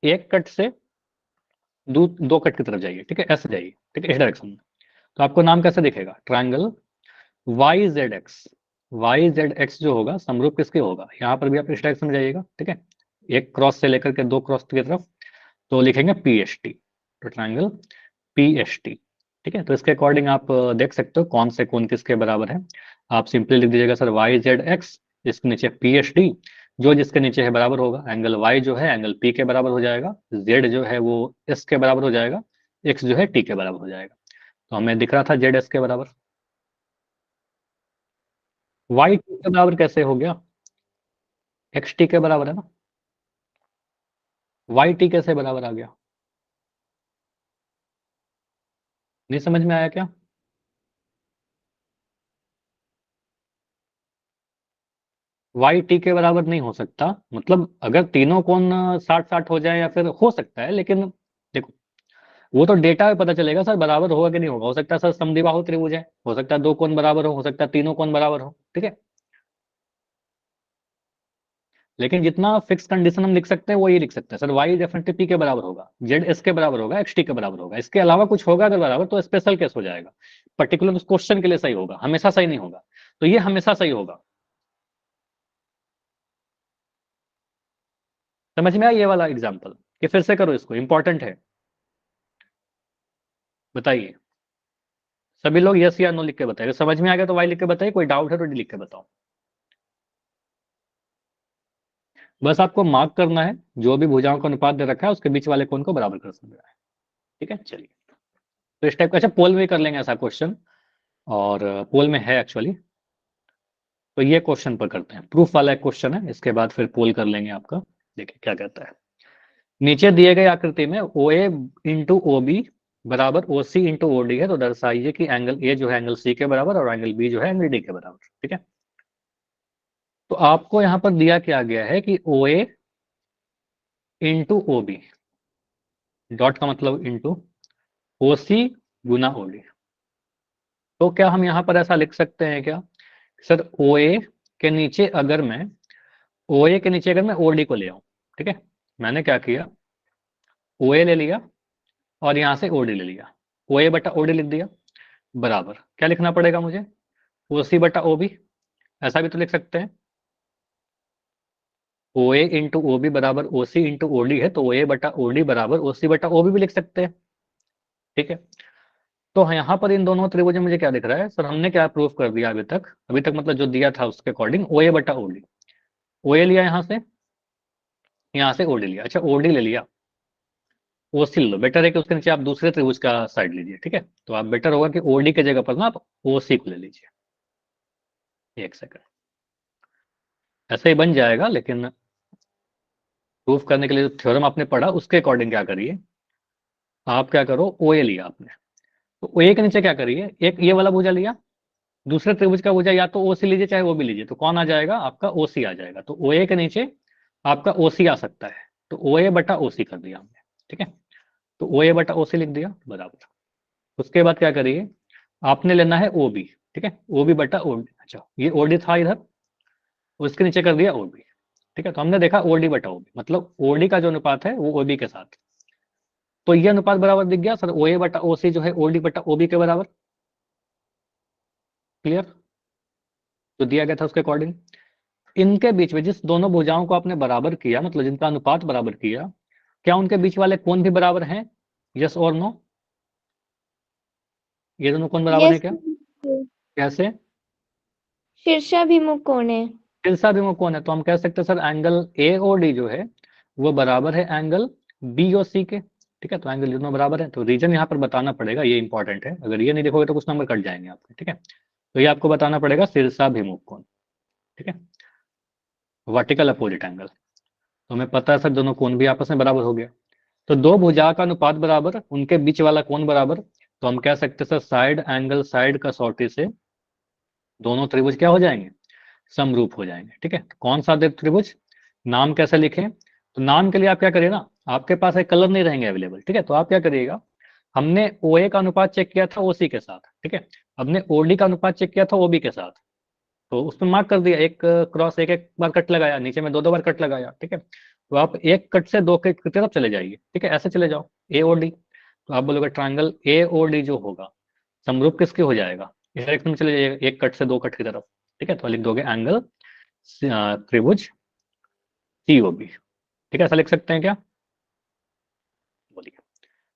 एक कट से दो कट की तरफ जाइए, ठीक है, ऐसे जाइए, ठीक है, इस डायरेक्शन में। तो आपको नाम कैसे दिखेगा, ट्रायंगल YZX। YZX जो होगा समरूप किसके होगा, यहाँ पर भी आप इस डायरेक्शन में जाइएगा, ठीक है, एक क्रॉस से लेकर के दो क्रॉस की तरफ। तो लिखेंगे PST, तो ट्रायंगल PST, ठीक है। तो इसके अकॉर्डिंग आप देख सकते हो कौन से कोण किसके बराबर है। आप सिंपली लिख दीजिएगा सर YZX, इसके नीचे PST, जो जिसके नीचे है बराबर होगा। एंगल Y जो है एंगल P के बराबर हो जाएगा, Z जो है वो S के बराबर हो जाएगा, X जो है T के बराबर हो जाएगा। तो हमें दिख रहा था ZS के बराबर। Y T के बराबर कैसे हो गया, XT के बराबर है ना। YT कैसे बराबर आ गया, नहीं समझ में आया क्या। YT के बराबर नहीं हो सकता, मतलब अगर तीनों कोण 60-60 हो जाए या फिर हो सकता है, लेकिन देखो वो तो डेटा में पता चलेगा सर बराबर होगा कि नहीं होगा। हो सकता है सर समद्विबाहु त्रिभुज है, हो सकता है दो कोण बराबर हो सकता है तीनों कोण बराबर हो, ठीक है। लेकिन जितना फिक्स कंडीशन हम लिख सकते हैं वो ये लिख सकते हैं सर Y डेफिनेटली P के बराबर होगा, Z S के बराबर होगा, XT के बराबर होगा। इसके अलावा कुछ होगा अगर बराबर तो स्पेशल केस हो जाएगा, पर्टिकुलर उस क्वेश्चन के लिए सही होगा, हमेशा सही नहीं होगा। तो ये हमेशा सही होगा। समझ में आया ये वाला एग्जाम्पल, कि फिर से करो, इसको इंपॉर्टेंट है, बताइए। सभी लोग यस या नो लिख के बताइए, समझ में आ गया तो वाई लिख के बताइए, कोई डाउट है तो डी लिख के बताओ। बस आपको मार्क करना है जो भी भुजाओं का अनुपात दे रखा है उसके बीच वाले कोण को बराबर कर सकना है, ठीक है। चलिए तो इस टाइप का, अच्छा पोल में कर लेंगे ऐसा क्वेश्चन, और पोल में है एक्चुअली। तो ये क्वेश्चन पर करते हैं, प्रूफ वाला एक क्वेश्चन है, इसके बाद फिर पोल कर लेंगे आपका। देखिए क्या कहता है, नीचे दिए गए आकृति में ओ ए इंटू ओ बी बराबर ओ सी इंटू ओ डी है, तो दर्शाइए कि एंगल ए जो है एंगल सी के बराबर और एंगल बी जो है एंगल डी के बराबर, ठीक है। तो आपको यहां पर दिया क्या गया है कि ओ ए इंटू ओ बी, डॉट का मतलब इंटू ओ सी गुना ओ डी, तो क्या हम यहाँ पर ऐसा लिख सकते हैं क्या सर, OA के नीचे अगर मैं OD को ले आऊं, ठीक है, मैंने क्या किया, OA ले लिया और यहां से OD ले लिया, OA बटा OD लिख दिया, बराबर क्या लिखना पड़ेगा मुझे, OC बटा OB। ऐसा भी तो लिख सकते हैं, OA इंटू OB बराबर OC इंटू OD है, तो OA बटा OD बराबर OC बटा OB भी लिख सकते हैं, ठीक है। तो यहाँ पर इन दोनों त्रिभुज में मुझे क्या दिख रहा है सर, हमने क्या प्रूफ कर दिया अभी तक मतलब जो दिया था उसके अकॉर्डिंग, OA बटा OD, OA लिया यहाँ से OD लिया, अच्छा OD ले लिया, OC ले लो, बेटर है कि उसके नीचे आप दूसरे त्रिभुज का साइड लीजिए, ठीक है। तो आप बेटर होगा कि OD के जगह पर ना आप OC को ले लीजिए, एक सेकंड, ऐसे ही बन जाएगा, लेकिन प्रूफ करने के लिए जो थ्योरम आपने पढ़ा उसके अकॉर्डिंग क्या करिए, आप क्या करो, OA लिया आपने, तो OA के नीचे क्या करिए, एक ये वाला भुजा लिया, दूसरे त्रिभुज का भुजा या तो OC लीजिए चाहे वो भी लीजिए, तो कौन आ जाएगा, आपका OC आ जाएगा, तो OA के नीचे आपका OC आ सकता है, तो OA बटा OC कर दिया हमने, ठीक है। तो OA बटा OC लिख दिया, बराबर। उसके बाद क्या करिए, आपने लेना है OB, ठीक है, OB बटा OD, अच्छा ये OD था इधर, उसके नीचे कर दिया OB, ठीक है। तो हमने देखा OD बटा OB, मतलब OD का जो अनुपात है वो OB के साथ, तो ये अनुपात बराबर दिख गया सर, OA बटा OC जो है OD बटा OB के बराबर, क्लियर, जो दिया गया था उसके अकॉर्डिंग। इनके बीच में जिस दोनों भुजाओं को आपने बराबर किया, मतलब जिनका अनुपात बराबर किया, क्या उनके बीच वाले कोण भी बराबर हैं, यस और नो, ये दोनों कोण बराबर हैं यस, क्या, कैसे, शीर्षाभिमुख कोण है। शीर्षाभिमुख कोण है, तो हम कह सकते हैं सर एंगल AOD जो है वो बराबर है एंगल BOC के, ठीक है। तो एंगल दोनों बराबर है, तो रीजन यहाँ पर बताना पड़ेगा, ये इंपॉर्टेंट है, अगर ये नहीं देखोगे तो कुछ नंबर कट जाएंगे आपके, ठीक है। तो ये आपको बताना पड़ेगा शीर्षाभिमुख कोण, ठीक है, वर्टिकल अपोजिट एंगल। तो हमें पता है सर दोनों कोण भी आपस में बराबर हो गया, तो दो भुजा का अनुपात बराबर, उनके बीच वाला कोण बराबर, तो हम कह सकते हैं सर साइड एंगल साइड कसौटी से दोनों त्रिभुज क्या हो जाएंगे, समरूप हो जाएंगे, ठीक है। तो कौन सा दे त्रिभुज, नाम कैसे लिखें, तो नाम के लिए आप क्या करिए ना, आपके पास एक कलर नहीं रहेंगे अवेलेबल, ठीक है, तो आप क्या करिएगा, हमने OA का अनुपात चेक किया था OC के साथ, ठीक है, हमने OD का अनुपात चेक किया था OB के साथ, तो उसमें मार्क कर दिया, एक क्रॉस एक एक बार कट लगाया, नीचे में दो दो बार कट लगाया, ठीक है। तो आप एक कट से दो कट की तरफ चले जाइए, ठीक है, ऐसे चले जाओ AOD, तो आप बोलोगे ट्रायंगल AOD जो होगा समरूप किसके हो जाएगा, इस डायरेक्शन में चले जाइए, एक कट से दो कट की तरफ, ठीक है, तो लिख दोगे एंगल त्रिभुज COB, ठीक है, ऐसा लिख सकते हैं क्या, बोलिए।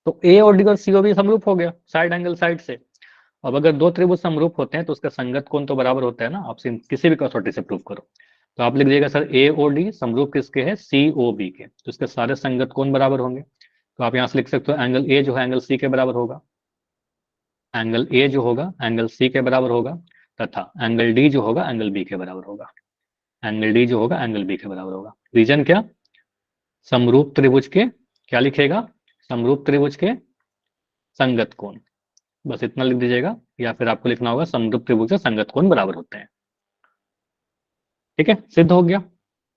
तो AOD और COB समरूप हो गया साइड एंगल साइड से। अब अगर दो त्रिभुज समरूप होते हैं तो उसका संगत कोण तो बराबर होता है ना, आप किसी भी कसौटी से प्रूव करो, तो आप लिख दीजिएगा सर AOD समरूप किसके है, COB के, तो इसके सारे संगत कोण बराबर होंगे, तो आप यहां से लिख सकते हो एंगल A जो है एंगल C के बराबर होगा, एंगल A जो होगा एंगल C के बराबर होगा, तथा एंगल D जो होगा एंगल B के बराबर होगा, एंगल D जो होगा एंगल B के बराबर होगा। रीजन क्या, समरूप त्रिभुज के क्या लिखेगा, समरूप त्रिभुज के संगत कोण, बस इतना लिख दीजिएगा, या फिर आपको लिखना होगा समरूप त्रिभुज से संगत कोण बराबर होते हैं, ठीक है, सिद्ध हो गया।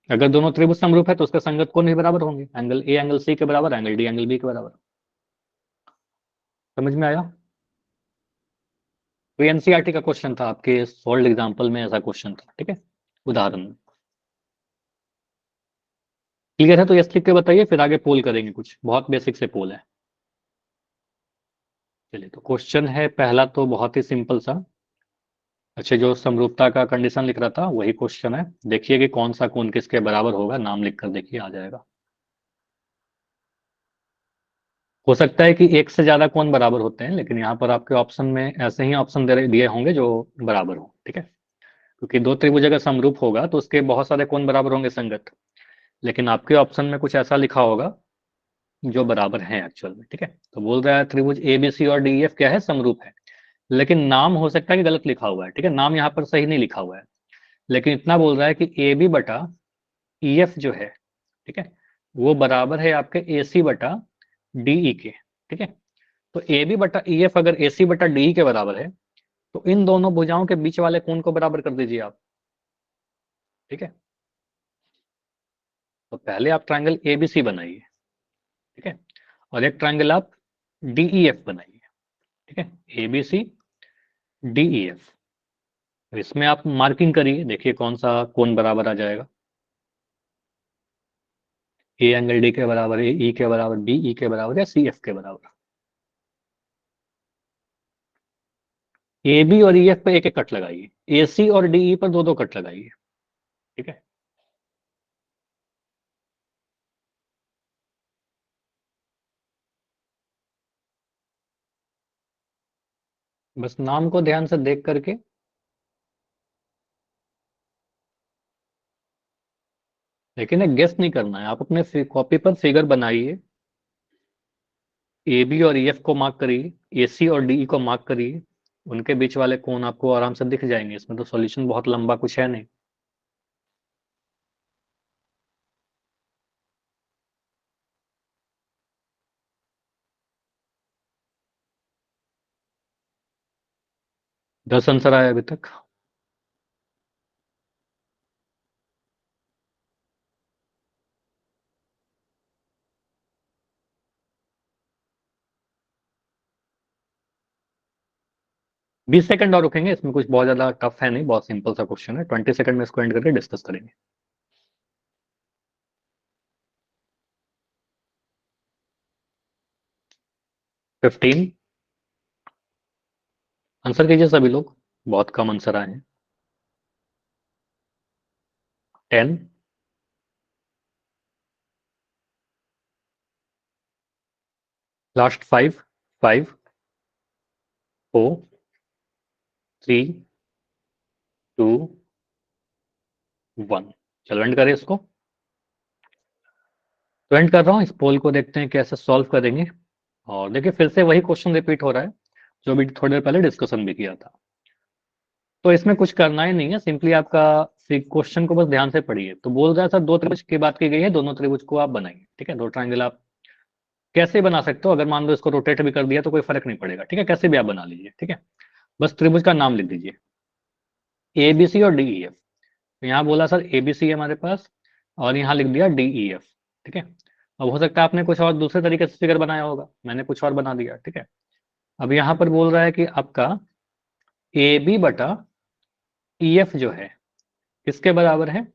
अगर दोनों त्रिभुज समरूप है तो उसका संगत कोण भी बराबर होंगे, एंगल A एंगल C के बराबर, एंगल D एंगल B के बराबर, समझ में आया। तो एनसीईआरटी का क्वेश्चन था, आपके सोल्ड एग्जाम्पल में ऐसा क्वेश्चन था, ठीक है, उदाहरण में। क्लियर है, तो यस लिख के बताइए, फिर आगे पोल करेंगे, कुछ बहुत बेसिक से पोल है। चलिए, तो क्वेश्चन है पहला तो बहुत ही सिंपल सा, अच्छा जो समरूपता का कंडीशन लिख रहा था वही क्वेश्चन है, देखिए कि कौन सा कोण किसके बराबर होगा, नाम लिख कर देखिए आ जाएगा। हो सकता है कि एक से ज्यादा कोण बराबर होते हैं, लेकिन यहाँ पर आपके ऑप्शन में ऐसे ही ऑप्शन दिए होंगे जो बराबर हो, ठीक है, क्योंकि दो त्रिभुज अगर समरूप होगा तो उसके बहुत सारे कोण बराबर होंगे संगत, लेकिन आपके ऑप्शन में कुछ ऐसा लिखा होगा जो बराबर है एक्चुअल में, ठीक है। तो बोल रहा है त्रिभुज ABC और DEF क्या है, समरूप है, लेकिन नाम हो सकता है कि गलत लिखा हुआ है, ठीक है, नाम यहाँ पर सही नहीं लिखा हुआ है, लेकिन इतना बोल रहा है कि AB बटा EF जो है, ठीक है, वो बराबर है आपके AC बटा DE के, ठीक है। तो AB बटा EF अगर AC बटा DE के बराबर है, तो इन दोनों भुजाओं के बीच वाले कोण को बराबर कर दीजिए आप, ठीक है। तो पहले आप ट्रायंगल ABC बनाइए, ठीक है, और एक ट्रायंगल आप DEF बनाइए, ठीक है, ABC DEF। इसमें आप मार्किंग करिए, देखिए कौन सा कोण बराबर आ जाएगा। ए एंगल डी के बराबर है, ई के बराबर, बी ई के बराबर या सी एफ के बराबर। ए बी और ई एफ पे एक एक कट लगाइए, ए सी और डी ई पर दो दो कट लगाइए। ठीक है, बस नाम को ध्यान से देख करके लेकिन एक गेस नहीं करना है, आप अपने कॉपी पर फिगर बनाइए, ए बी और ई एफ को मार्क करिए, ए सी और डी ई को मार्क करिए, उनके बीच वाले कोण आपको आराम से दिख जाएंगे। इसमें तो सॉल्यूशन बहुत लंबा कुछ है नहीं। दस आंसर आया अभी तक। बीस सेकंड और रुकेंगे, इसमें कुछ बहुत ज्यादा टफ है नहीं, बहुत सिंपल सा क्वेश्चन है। 20 सेकंड में इसको एंड करके डिस्कस करेंगे। 15। आंसर कीजिए सभी लोग, बहुत कम आंसर आए हैं। 10। लास्ट 5। 5, 4, 3, 2, 1। चलो एंड करें इसको। तो एंड कर रहा हूँ, इस पोल को देखते हैं कैसे सॉल्व करेंगे। और देखिए फिर से वही क्वेश्चन रिपीट हो रहा है जो भी थोड़ी देर पहले डिस्कशन भी किया था। तो इसमें कुछ करना ही नहीं है, सिंपली आपका क्वेश्चन को बस ध्यान से पढ़िए। तो बोल रहा है सर दो त्रिभुज की बात की गई है, दोनों त्रिभुज को आप बनाइए। ठीक है, दो ट्रायंगल आप कैसे बना सकते हो, अगर मान लो इसको रोटेट भी कर दिया तो कोई फर्क नहीं पड़ेगा। ठीक है, कैसे भी आप बना लीजिए। ठीक है, बस त्रिभुज का नाम लिख दीजिए, ए बी सी और डी ई एफ। तो यहाँ बोला सर ए बी सी है हमारे पास, और यहाँ लिख दिया डी ई एफ। ठीक है, अब हो सकता है आपने कुछ और दूसरे तरीके से फिगर बनाया होगा, मैंने कुछ और बना दिया। ठीक है, अब यहाँ पर बोल रहा है कि आपका ए बी बटा ई एफ जो है किसके बराबर है,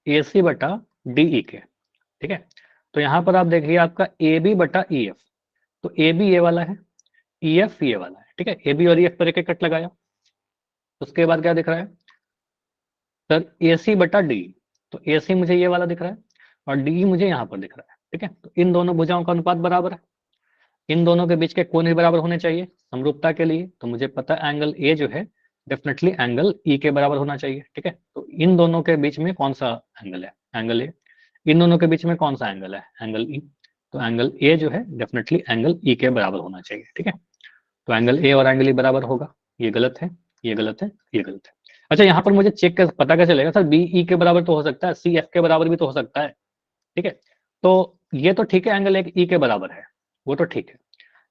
ए सी बटा डी ई के। ठीक है, तो यहाँ पर आप देखिए आपका ए बी बटा ई एफ, तो ए बी ये वाला है, ई एफ ये वाला है। ठीक है, ए बी और ई एफ पर एक एक कट लगाया। उसके बाद क्या दिख रहा है सर, ए सी बटा डी। तो ए सी मुझे ये वाला दिख रहा है और डी मुझे यहाँ पर दिख रहा है। ठीक है, तो इन दोनों भुजाओं का अनुपात बराबर है, इन दोनों के बीच के कोण भी बराबर होने चाहिए समरूपता के लिए। तो मुझे पता है एंगल ए जो है डेफिनेटली एंगल ई के बराबर होना चाहिए। ठीक है, तो इन दोनों के बीच में कौन सा एंगल है, एंगल ए। इन दोनों के बीच में कौन सा एंगल है, एंगल ई। तो एंगल ए जो है डेफिनेटली एंगल ई के बराबर होना चाहिए। ठीक है, तो एंगल ए और एंगल ई बराबर होगा। ये गलत है, ये गलत है, ये गलत है। अच्छा, यहाँ पर मुझे चेक कर पता कैसे चलेगा सर, बी ई के बराबर तो हो सकता है, सी एफ के बराबर भी तो हो सकता है। ठीक है, तो ये तो ठीक है, एंगल एक ई के बराबर है, वो तो ठीक है।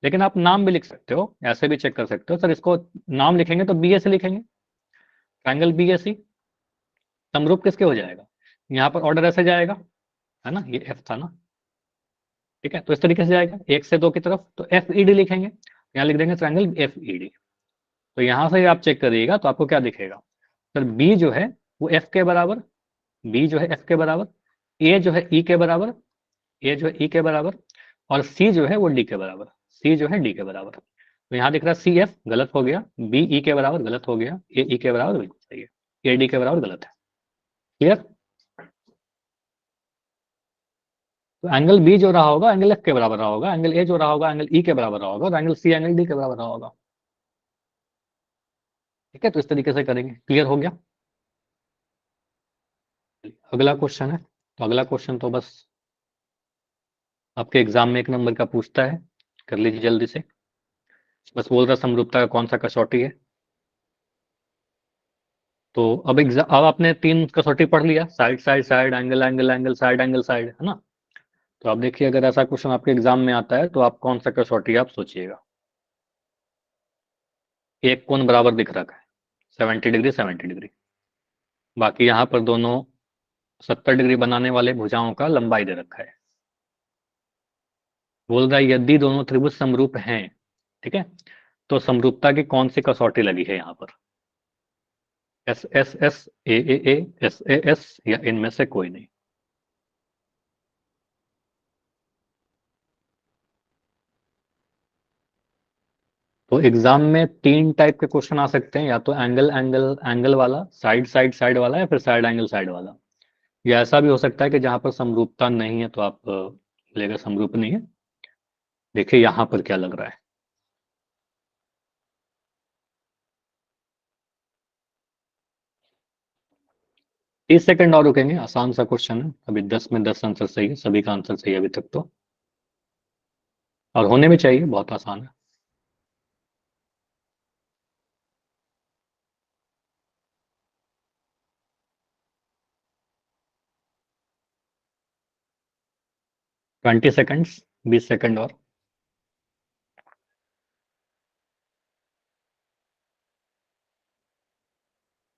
लेकिन आप नाम भी लिख सकते हो, ऐसे भी चेक कर सकते हो सर, इसको नाम लिखेंगे तो बी ए से लिखेंगे, ट्रायंगल बी ए सी समरूप किसके हो जाएगा, यहाँ पर ऑर्डर ऐसे जाएगा, है ना, ये एफ था ना। ठीक है, तो इस तरीके से जाएगा एक से दो की तरफ, तो एफ ई डी लिखेंगे, यहाँ लिख देंगे ट्रायंगल एफ ई डी। तो यहाँ से आप चेक करिएगा तो आपको क्या दिखेगा सर, बी जो है वो एफ के बराबर, बी जो है एफ के बराबर, ए जो है ई के बराबर, ए जो है ई के बराबर, और सी जो है वो डी के बराबर, सी जो है डी के बराबर। तो यहाँ दिख रहा है सी एफ गलत हो गया, बी ई के बराबर गलत हो गया, ए ई के बराबर बिल्कुल सही है, ए डी के बराबर गलत है। क्लियर। तो एंगल बी जो रहा होगा एंगल एफ के बराबर रहा होगा, एंगल ए जो रहा होगा एंगल ई के बराबर रहा होगा, और एंगल सी एंगल डी के बराबर रहा होगा। ठीक है, तो इस तरीके से करेंगे। क्लियर हो गया। अगला क्वेश्चन है, तो अगला क्वेश्चन तो बस आपके एग्जाम में एक नंबर का पूछता है, कर लीजिए जल्दी से। बस बोल रहा समरूपता का कौन सा कसौटी है। तो अब आपने तीन कसौटी पढ़ लिया, side side side, angle angle angle, side angle side, है ना। तो आप देखिए अगर ऐसा क्वेश्चन आपके एग्जाम में आता है तो आप कौन सा कसौटी आप सोचिएगा। एक कोण बराबर दिख रखा है 70 डिग्री 70 डिग्री, बाकी यहाँ पर दोनों 70 डिग्री बनाने वाले भुजाओं का लंबाई दे रखा है। बोल रहा है यदि दोनों त्रिभुज समरूप हैं, ठीक है, तो समरूपता की कौन सी कसौटी लगी है यहाँ पर? S S S, A S A S, या इनमें से कोई नहीं? तो एग्जाम में 3 टाइप के क्वेश्चन आ सकते हैं, या तो एंगल एंगल एंगल वाला, साइड साइड साइड वाला, या फिर साइड एंगल साइड वाला। या ऐसा भी हो सकता है कि जहां पर समरूपता नहीं है तो आप लेगा समरूप नहीं है। देखिए यहां पर क्या लग रहा है। 30 सेकंड और रुकेंगे, आसान सा क्वेश्चन है। अभी 10 में 10 आंसर सही है, सभी का आंसर सही है अभी तक तो, और होने भी चाहिए, बहुत आसान है। ट्वेंटी सेकेंड्स, 20 सेकंड और।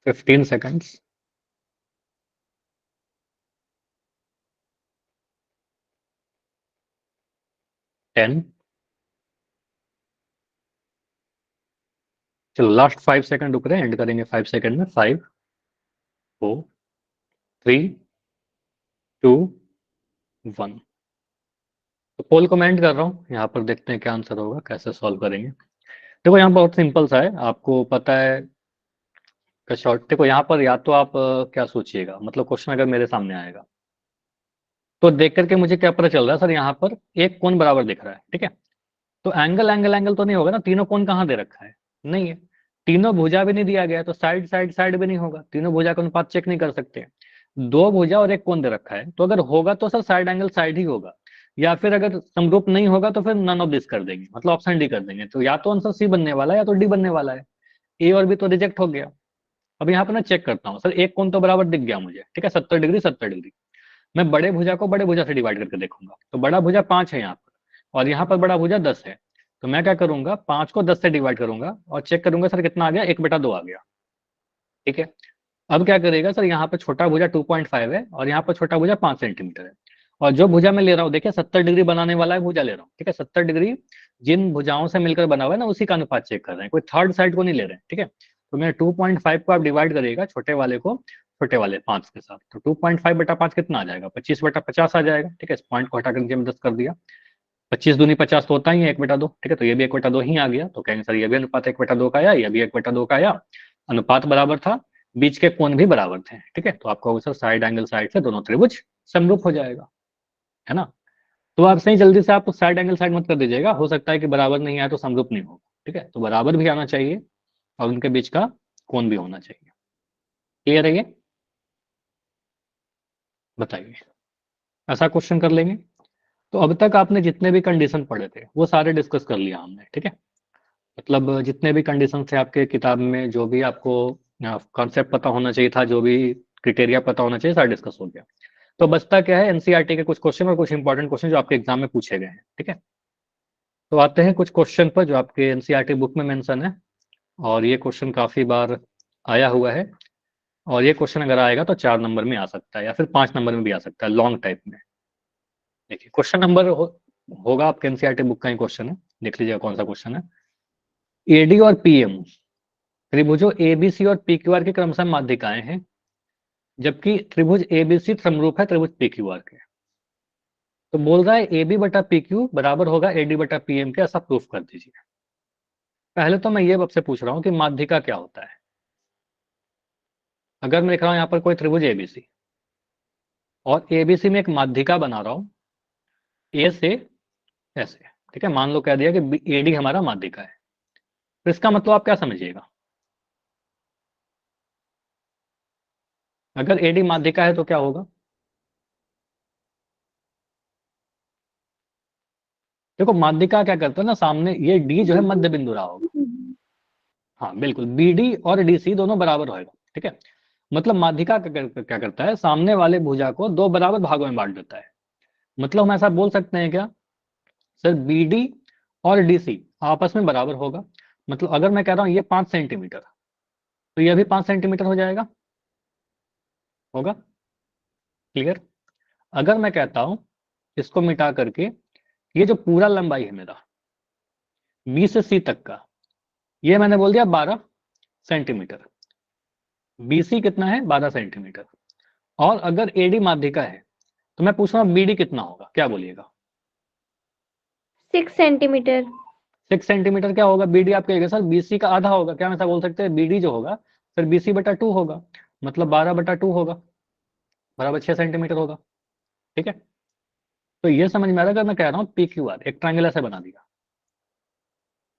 15 सेकंड्स। 10। चलो लास्ट 5 सेकंड रुक रहे हैं, एंड करेंगे 5 सेकंड में। 5, 4, 3, 2, 1। तो पोल कमेंट कर रहा हूँ, यहाँ पर देखते हैं क्या आंसर होगा, कैसे सॉल्व करेंगे। देखो यहाँ बहुत सिंपल सा है, आपको पता है का शॉर्ट। देखो यहाँ पर या तो आप क्या सोचिएगा, मतलब क्वेश्चन अगर मेरे सामने आएगा तो देख करके मुझे क्या पता चल रहा है, सर यहाँ पर एक कोण बराबर दिख रहा है, ठीक है। तो एंगल एंगल एंगल तो नहीं होगा ना, तीनों कोण कहाँ दे रखा है? नहीं है। तीनों भुजा भी नहीं दिया गया है, तो साइड साइड साइड भी नहीं होगा, तीनों भुजा का अनुपात चेक नहीं कर सकते। दो भुजा और एक कोण दे रखा है, तो अगर होगा तो सर साइड एंगल साइड ही होगा, या फिर अगर समरूप नहीं होगा तो फिर नन ऑफ दिस कर देंगे, मतलब ऑप्शन डी कर देंगे। तो या तो आंसर सी बनने वाला है या तो डी बनने वाला है। ए और बी तो रिजेक्ट हो गया। अब यहाँ पर मैं चेक करता हूँ, सर एक कोण तो बराबर दिख गया मुझे, ठीक है, 70 डिग्री 70 डिग्री। मैं बड़े भुजा को बड़े भुजा से डिवाइड करके देखूंगा, तो बड़ा भुजा 5 है यहाँ पर, और यहाँ पर बड़ा भुजा 10 है। तो मैं क्या करूंगा, 5 को 10 से डिवाइड करूंगा और चेक करूंगा सर कितना आ गया, 1/2 आ गया, ठीक है। अब क्या करेगा सर, यहाँ पर छोटा भुजा 2.5 है और यहाँ पर छोटा भुजा 5 सेंटीमीटर है। और जो भुजा मैं ले रहा हूँ, देखिए 70 डिग्री बनाने वाला है भुजा ले रहा हूँ, ठीक है। 70 डिग्री जिन भुजाओं से मिलकर बना हुआ है ना, उसी का अनुपात चेक कर रहे हैं, कोई थर्ड साइड को नहीं ले रहे हैं, ठीक है। तो मैं 2.5 को आप डिवाइड करिएगा छोटे वाले को छोटे वाले 5 के साथ, तो 2.5/5 कितना आ जाएगा, 25/50 आ जाएगा, ठीक है। इस पॉइंट को हटा कर नीचे में 10 कर दिया। 25 दूनी 50 तो होता ही है 1/2, ठीक है। तो ये भी 1/2 ही आ गया, तो कहेंगे सर ये भी अनुपात 1/2 का आया, ये भी 1/2 का आया। अनुपात बराबर था, बीच के कोण भी बराबर थे, ठीक है। तो आपको सर साइड एंगल साइड से दोनों त्रिभुज समरूप हो जाएगा, है ना। तो आप सही जल्दी से आप साइड एंगल साइड मत कर दीजिएगा, हो सकता है कि बराबर नहीं आए तो समरूप नहीं होगा, ठीक है। तो बराबर भी आना चाहिए और उनके बीच का कोण भी होना चाहिए। क्लियर है ये? बताइए, ऐसा क्वेश्चन कर लेंगे। तो अब तक आपने जितने भी कंडीशन पढ़े थे वो सारे डिस्कस कर लिया हमने, ठीक है। मतलब जितने भी कंडीशन थे आपके किताब में, जो भी आपको कॉन्सेप्ट पता होना चाहिए था, जो भी क्रिटेरिया पता होना चाहिए, सारा डिस्कस हो गया। तो बचता क्या है, एनसीईआरटी के कुछ क्वेश्चन और कुछ इंपॉर्टेंट क्वेश्चन जो आपके एग्जाम में पूछे गए हैं, ठीक है। तो आते हैं कुछ क्वेश्चन पर जो आपके एनसीईआरटी बुक में मेंशन है, और ये क्वेश्चन काफी बार आया हुआ है। और ये क्वेश्चन अगर आएगा तो 4 नंबर में आ सकता है या फिर 5 नंबर में भी आ सकता है, लॉन्ग टाइप में। देखिए क्वेश्चन नंबर होगा आपके एनसीईआरटी बुक का ही क्वेश्चन है, देख लीजिएगा कौन सा क्वेश्चन है। एडी और पीएम त्रिभुजों एबीसी और पीक्यूआर की क्रमशः माध्यिकाएं हैं, जबकि त्रिभुज एबीसी समरूप है त्रिभुज पीक्यूआर के। तो बोल रहा है एबी बटा पीक्यू बराबर होगा एडी बटा पीएम के, ऐसा प्रूफ कर दीजिए। पहले तो मैं ये आपसे पूछ रहा हूँ कि माध्यिका क्या होता है। अगर मैं लिख रहा हूँ यहाँ पर कोई त्रिभुज एबीसी और एबीसी में एक माध्यिका बना रहा हूँ ए से ऐसे, ठीक है, मान लो कह दिया कि एडी हमारा माध्यिका है, तो इसका मतलब आप क्या समझिएगा। अगर एडी माध्यिका है तो क्या होगा, देखो माध्यिका क्या करता है ना, सामने ये डी जो है मध्य बिंदु रहा होगा। हाँ बिल्कुल, बीडी और डीसी दोनों बराबर होगा, ठीक है। मतलब माध्यिका क्या करता है, सामने वाले भुजा को दो बराबर भागों में बांट देता है। मतलब हम ऐसा बोल सकते हैं क्या, सर बीडी और डीसी आपस में बराबर होगा। मतलब अगर मैं कह रहा हूं ये 5 सेंटीमीटर, तो ये भी 5 सेंटीमीटर हो जाएगा, होगा। क्लियर। अगर मैं कहता हूं इसको मिटा करके, ये जो पूरा लंबाई है मेरा बी से सी तक का, ये मैंने बोल दिया 12 सेंटीमीटर, बीसी कितना है 12 सेंटीमीटर। और अगर एडी माध्यिका है तो मैं पूछ रहा हूँ बीडी कितना होगा, क्या बोलिएगा? 6 सेंटीमीटर। 6 सेंटीमीटर क्या होगा? बीडी आप कहिएगा सर बीसी का आधा होगा, क्या हम ऐसा बोल सकते हैं? बीडी जो होगा फिर बीसी बटा 2 होगा, मतलब 12 बटा 2 होगा, बराबर 6 सेंटीमीटर होगा। ठीक है, तो ये समझ में आ रहा है। अगर मैं कह रहा हूँ पी क्यू आर, एक ट्रायंगल ऐसे बना दिया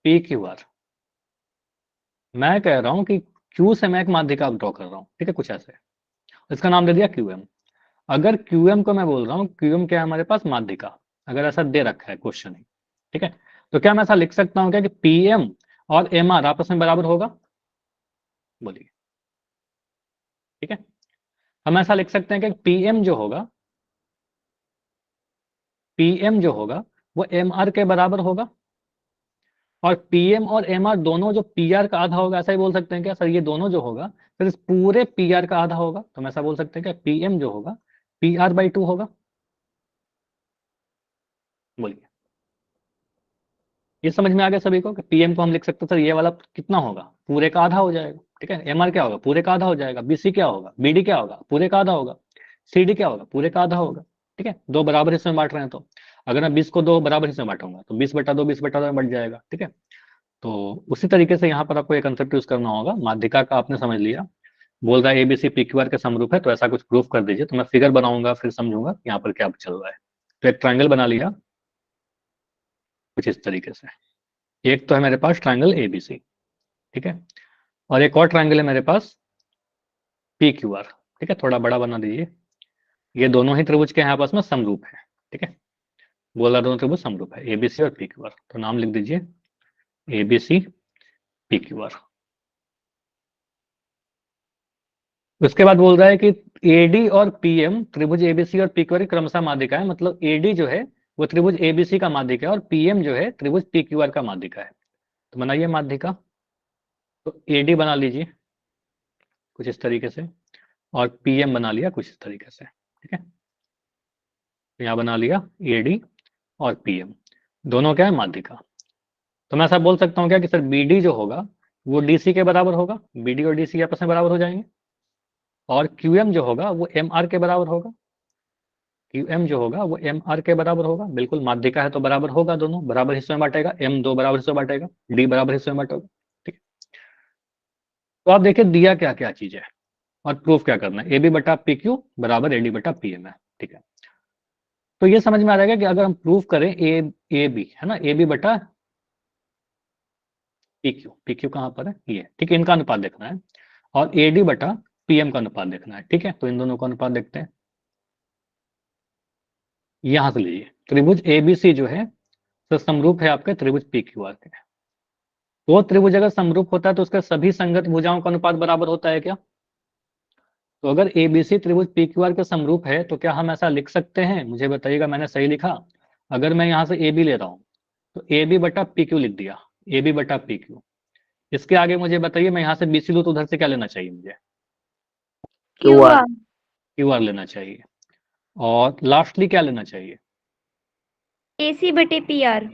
पी क्यू आर, मैं कह रहा हूँ कि क्यू से मैं एक माध्यिका ड्रॉ कर रहा हूँ, ठीक है, कुछ ऐसे, इसका नाम दे दिया क्यू एम। अगर क्यू एम को मैं बोल रहा हूँ, क्यू एम क्या है हमारे पास? माध्यिका, अगर ऐसा दे रखा है क्वेश्चन ही, ठीक है, तो क्या मैं ऐसा लिख सकता हूँ क्या कि पी एम और एम आर आपस में बराबर होगा? बोलिए। ठीक है, हम ऐसा लिख सकते हैं कि पीएम जो होगा, पीएम जो होगा वो एम आर के बराबर होगा, और पीएम और एमआर दोनों जो पीआर का आधा होगा, ऐसा ही बोल सकते हैं क्या सर? ये दोनों जो होगा फिर इस पूरे पीआर का आधा होगा, तो हम ऐसा बोल सकते हैं क्या पीएम जो होगा पीआर बाई 2 होगा? बोलिए। ये समझ में आ गया सभी को कि पीएम को हम लिख सकते हैं सर ये वाला कितना होगा? पूरे का आधा हो जाएगा। ठीक है, एमआर क्या होगा? पूरे का आधा हो जाएगा। बीसी क्या होगा? बीडी क्या होगा? पूरे का आधा होगा। सीडी क्या होगा? पूरे का आधा होगा। ठीक है, दो बराबर हिस्से में बांट रहे हैं, तो अगर मैं 20 को दो बराबर हिस्से में बांटूंगा तो 20/2 20/2 बढ़ जाएगा। ठीक है, तो उसी तरीके से यहाँ पर आपको एक कंसेप्ट यूज करना होगा। माध्यिका का आपने समझ लिया, बोल रहा है एबीसी पीक्यूआर के समरूप है, तो ऐसा कुछ प्रूफ कर दीजिए, तो मैं फिगर बनाऊंगा फिर समझूंगा यहाँ पर क्या चल रहा है। तो एक ट्रायंगल बना लिया कुछ इस तरीके से, एक तो है मेरे पास ट्रायंगल एबीसी, ठीक है, और एक और ट्रायंगल है मेरे पास पी क्यू आर। ठीक है, थोड़ा बड़ा बना दीजिए। ये दोनों ही त्रिभुज के हैं आपस में समरूप है। ठीक है, बोला दोनों त्रिभुज समरूप है एबीसी और पी क्यू आर, तो नाम लिख दीजिए एबीसी पी क्यू आर। उसके बाद बोल रहा है कि एडी और पीएम त्रिभुज एबीसी और पी क्यू आर की क्रमशः माध्यिका है, मतलब एडी जो है वो त्रिभुज एबीसी का माध्यिका है और पीएम जो है त्रिभुज पी क्यू आर का माध्यिका है। तो बनाइए माध्यिका, तो एडी बना लीजिए कुछ इस तरीके से, और पीएम बना लिया कुछ इस तरीके से। ठीक है, तो यहाँ बना लिया एडी और पीएम, दोनों क्या है? माध्यिका। तो मैं ऐसा बोल सकता हूँ क्या कि सर बीडी जो होगा वो डीसी के बराबर होगा, बीडी और डीसी आपस में बराबर हो जाएंगे, और क्यूएम जो होगा वो एम आर के बराबर होगा, क्यूएम जो होगा वो एम आर के बराबर होगा। बिल्कुल, माध्यिका है तो बराबर होगा, दोनों बराबर हिस्सों में बांटेगा, एम दो बराबर हिस्सों में बांटेगा, डी बराबर हिस्सों में बांटेगा। ठीक है, तो आप देखिए दिया क्या क्या चीज है और प्रूफ क्या करना है। ए बी बटा पी क्यू बराबर एडी बटा पी एम है। ठीक है, तो ये समझ में आ जाएगा कि अगर हम प्रूफ करें ए बी है ना, ए बी बटा पी क्यू कहाँ पर है? ये। ठीक है, इनका अनुपात देखना है, और ए डी बटा पीएम का अनुपात देखना है। ठीक है, तो इन दोनों का अनुपात देखते हैं। यहां से लीजिए त्रिभुज एबीसी जो है तो समरूप है आपके त्रिभुज पी क्यू आर के। वो त्रिभुज अगर समरूप होता है तो उसके सभी संगत भुजाओं का अनुपात बराबर होता है क्या? तो अगर एबीसी त्रिभुज पी क्यू आर के समरूप है तो क्या हम ऐसा लिख सकते हैं? मुझे बताइएगा मैंने सही लिखा? अगर मैं यहाँ से ए बी ले रहा हूँ तो ए बी बटा पी क्यू लिख दिया, ए बी बटा पी क्यू। इसके आगे मुझे बताइए मैं यहाँ से बीसी लूँ तो उधर से क्या लेना चाहिए मुझे? Q R. क्यू आर लेना चाहिए, और लास्टली क्या लेना चाहिए? एसी बटे पी आर।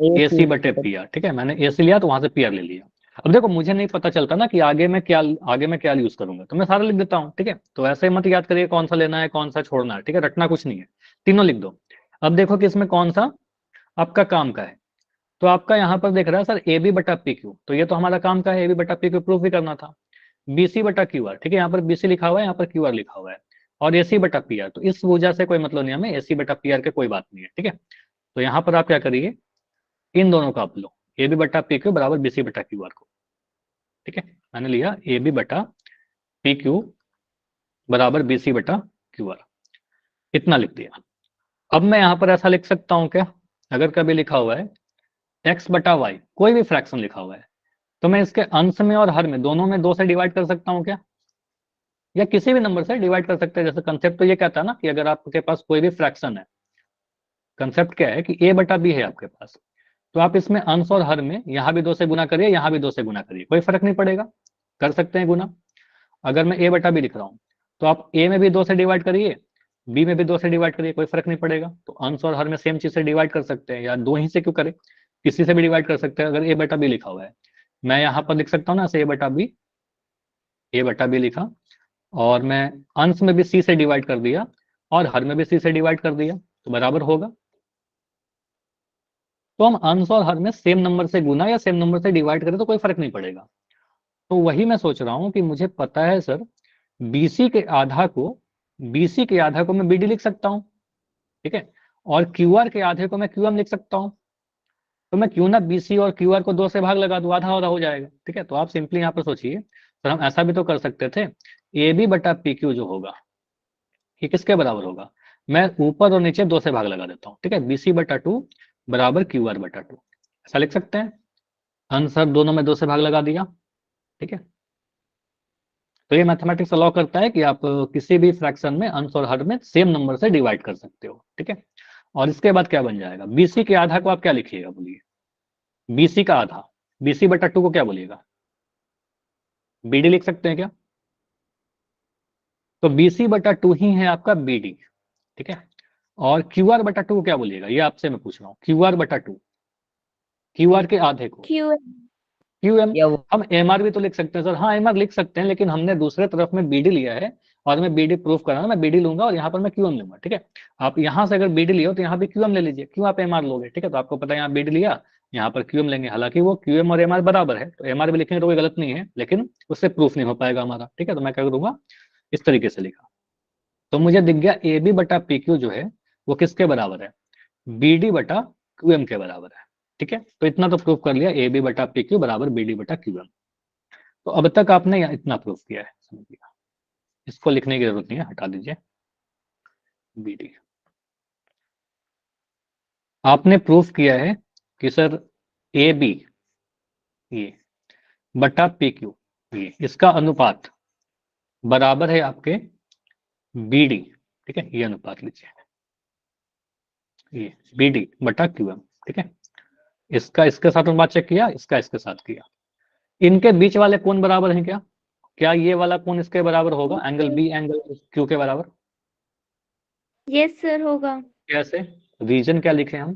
एसी बटे पी आर। ठीक है, मैंने एसी लिया तो वहां से पी आर ले लिया। अब देखो मुझे नहीं पता चलता ना कि आगे मैं क्या यूज करूंगा, तो मैं सारा लिख देता हूँ। ठीक है, तो ऐसे मत याद करिए कौन सा लेना है कौन सा छोड़ना है। ठीक है, रटना कुछ नहीं है, तीनों लिख दो। अब देखो कि इसमें कौन सा आपका काम का है। तो आपका यहाँ पर देख रहा है सर ए बी बटा पी क्यू, तो ये तो हमारा काम का है, ए बी बटा पी क्यू प्रूफ भी करना था। बीसी बटा क्यू आर, ठीक है, यहाँ पर बीसी लिखा हुआ है, यहाँ पर क्यू आर लिखा हुआ है, और एसी बटा पी आर, तो इस वजह से कोई मतलब नहीं, हमें एसी बटा पी आर के कोई बात नहीं है। ठीक है, तो यहाँ पर आप क्या करिए, इन दोनों का आप लो, ए बी बटा पी क्यू बराबर बीसी बटा क्यू आर को। ठीक है, मैंने लिया ए बी बटा पी क्यू बराबर बीसी बटा क्यू आर, इतना लिख दिया। अब मैं यहाँ पर ऐसा लिख सकता हूँ क्या, अगर कभी लिखा हुआ है एक्स बटा वाई, कोई भी फ्रैक्शन लिखा हुआ है, तो मैं इसके अंश में और हर में दोनों में 2 से डिवाइड कर सकता हूँ क्या? या किसी भी नंबर से डिवाइड कर सकते हैं। जैसे कंसेप्ट तो ये कहता है ना कि अगर आपके पास कोई भी फ्रैक्शन है, कंसेप्ट क्या है कि ए बटा बी है आपके पास, तो आप इसमें अंश और हर में यहाँ भी 2 से गुना करिए, यहाँ भी 2 से गुना करिए, कोई फर्क नहीं पड़ेगा, कर सकते हैं गुना। अगर मैं ए बटा बी लिख रहा हूँ तो आप ए में भी 2 से डिवाइड करिए, बी में भी 2 से डिवाइड करिए, कोई फर्क नहीं पड़ेगा। तो अंश और हर में सेम चीज से डिवाइड कर सकते हैं, या दो ही से क्यों करें, किसी से भी डिवाइड कर सकते हैं अगर ए बटा बी लिखा हुआ है। मैं यहाँ पर लिख सकता हूँ ना, ए बटा बी लिखा, और मैं अंश में भी सी से डिवाइड कर दिया और हर में भी सी से डिवाइड कर दिया, तो बराबर होगा। तो हम अंश और हर में सेम नंबर से गुना या सेम नंबर से डिवाइड करें तो कोई फर्क नहीं पड़ेगा। तो वही मैं सोच रहा हूं कि मुझे पता है सर, बीसी के आधा को मैं बीडी लिख सकता हूँ, ठीक है, और क्यूआर के आधे को मैं क्यूएम लिख सकता हूँ। तो मैं क्यों ना बीसी और क्यूआर को 2 से भाग लगा दूं, आधा आधा हो जाएगा, ठीक है। तो आप सिंपली यहाँ पर सोचिए सर, हम ऐसा भी तो कर सकते थे, ए बी बटा पी क्यू जो होगा ये किसके बराबर होगा, मैं ऊपर और नीचे 2 से भाग लगा देता हूँ, ठीक है, बीसी बटा 2 बराबर क्यूआर बटा 2, ऐसा लिख सकते हैं। आंसर दोनों में 2 से भाग लगा दिया, ठीक है। तो ये मैथमेटिक्स अलाउ करता है कि आप किसी भी फ्रैक्शन में अंश और हर में सेम नंबर से डिवाइड कर सकते हो, ठीक है। और इसके बाद क्या बन जाएगा, बीसी के आधा को आप क्या लिखिएगा बोलिए, बीसी का आधा, बीसी बटा 2 को क्या बोलिएगा, बीडी लिख सकते हैं क्या। तो बीसी बटा 2 ही है आपका बीडी, ठीक है। और क्यूआर बटा 2 को क्या बोलिएगा, ये आपसे मैं पूछ रहा हूँ, क्यूआर बटा 2, क्यूआर के आधे को क्यू क्यूएम। या वो हम एमआर भी तो लिख सकते हैं सर, हाँ एमआर लिख सकते हैं, लेकिन हमने दूसरे तरफ में बीडी लिया है और मैं बीडी प्रूफ कर रहा हूँ, मैं बीडी लूंगा और यहाँ पर मैं क्यूएम लूंगा, ठीक है। आप यहाँ से अगर बीडी लियो तो यहाँ पे क्यूएम ले लीजिए, क्यों आप एमआर लोगे, ठीक है। तो आपको पता है यहाँ बीडी लिया, यहाँ पर क्यूएम लेंगे, हालांकि वो क्यूएम और एमआर बराबर है, तो एमआर भी लिखेंगे तो कोई गलत नहीं है, लेकिन उससे प्रूफ नहीं हो पाएगा हमारा, ठीक है। तो मैं क्या करूंगा, इस तरीके से लिखा, तो मुझे दिख गया ए बी बटा पी क्यू जो है वो किसके बराबर है, बी डी बटा क्यू एम के बराबर है, ठीक है। तो इतना तो प्रूफ कर लिया, ए बी बटा पी क्यू बराबर बी डी बटा क्यू एम। तो अब तक आपने इतना प्रूफ किया है, समझ लिया, इसको लिखने की जरूरत नहीं है, हटा दीजिए बी डी। आपने प्रूफ किया है कि सर ए बी ये बटा पी क्यू ये इसका अनुपात बराबर है आपके बी डी, ठीक है, ये अनुपात लीजिए, ये बी डी बटा क्यू एम, ठीक है। इसका इसके साथ अनुपात चेक किया, इसका इसके साथ किया, इनके बीच वाले कोण बराबर हैं क्या, क्या ये वाला कोण इसके बराबर होगा, एंगल बी एंगल क्यू के बराबर, यस सर होगा। कैसे, रीजन क्या लिखे हम,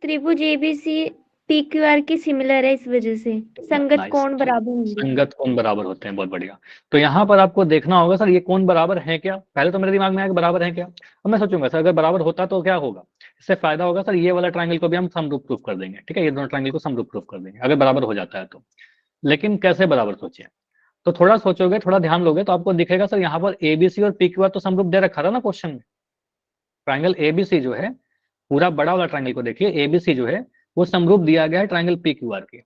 त्रिभुज एबीसी पीक्यूआर के सिमिलर है, इस वजह से संगत नाइस, कोण बराबर होंगे। संगत कोण बराबर होते हैं, बहुत बढ़िया। तो यहाँ पर आपको देखना होगा सर ये कोण बराबर है क्या, पहले तो मेरे दिमाग में आया कि बराबर है क्या, अब मैं सोचूंगा सर अगर बराबर होता तो क्या होगा, इससे फायदा होगा सर ये वाला ट्रायंगल को भी हम समरूप प्रूफ कर देंगे, ठीक है, ये दोनों ट्रायंगल को समरूप प्रूफ कर देंगे अगर बराबर हो जाता है तो। लेकिन कैसे बराबर सोचिए, तो थोड़ा सोचोगे, थोड़ा ध्यान लोगे तो आपको दिखेगा सर यहाँ पर एबीसी और पीक्यूआर तो समरूप दे रखा था ना क्वेश्चन में। ट्रायंगल एबीसी जो है, पूरा बड़ा वाला ट्रायंगल को देखिए, एबीसी जो है वो समरूप दिया गया है ट्रायंगल पीक्यूआर के।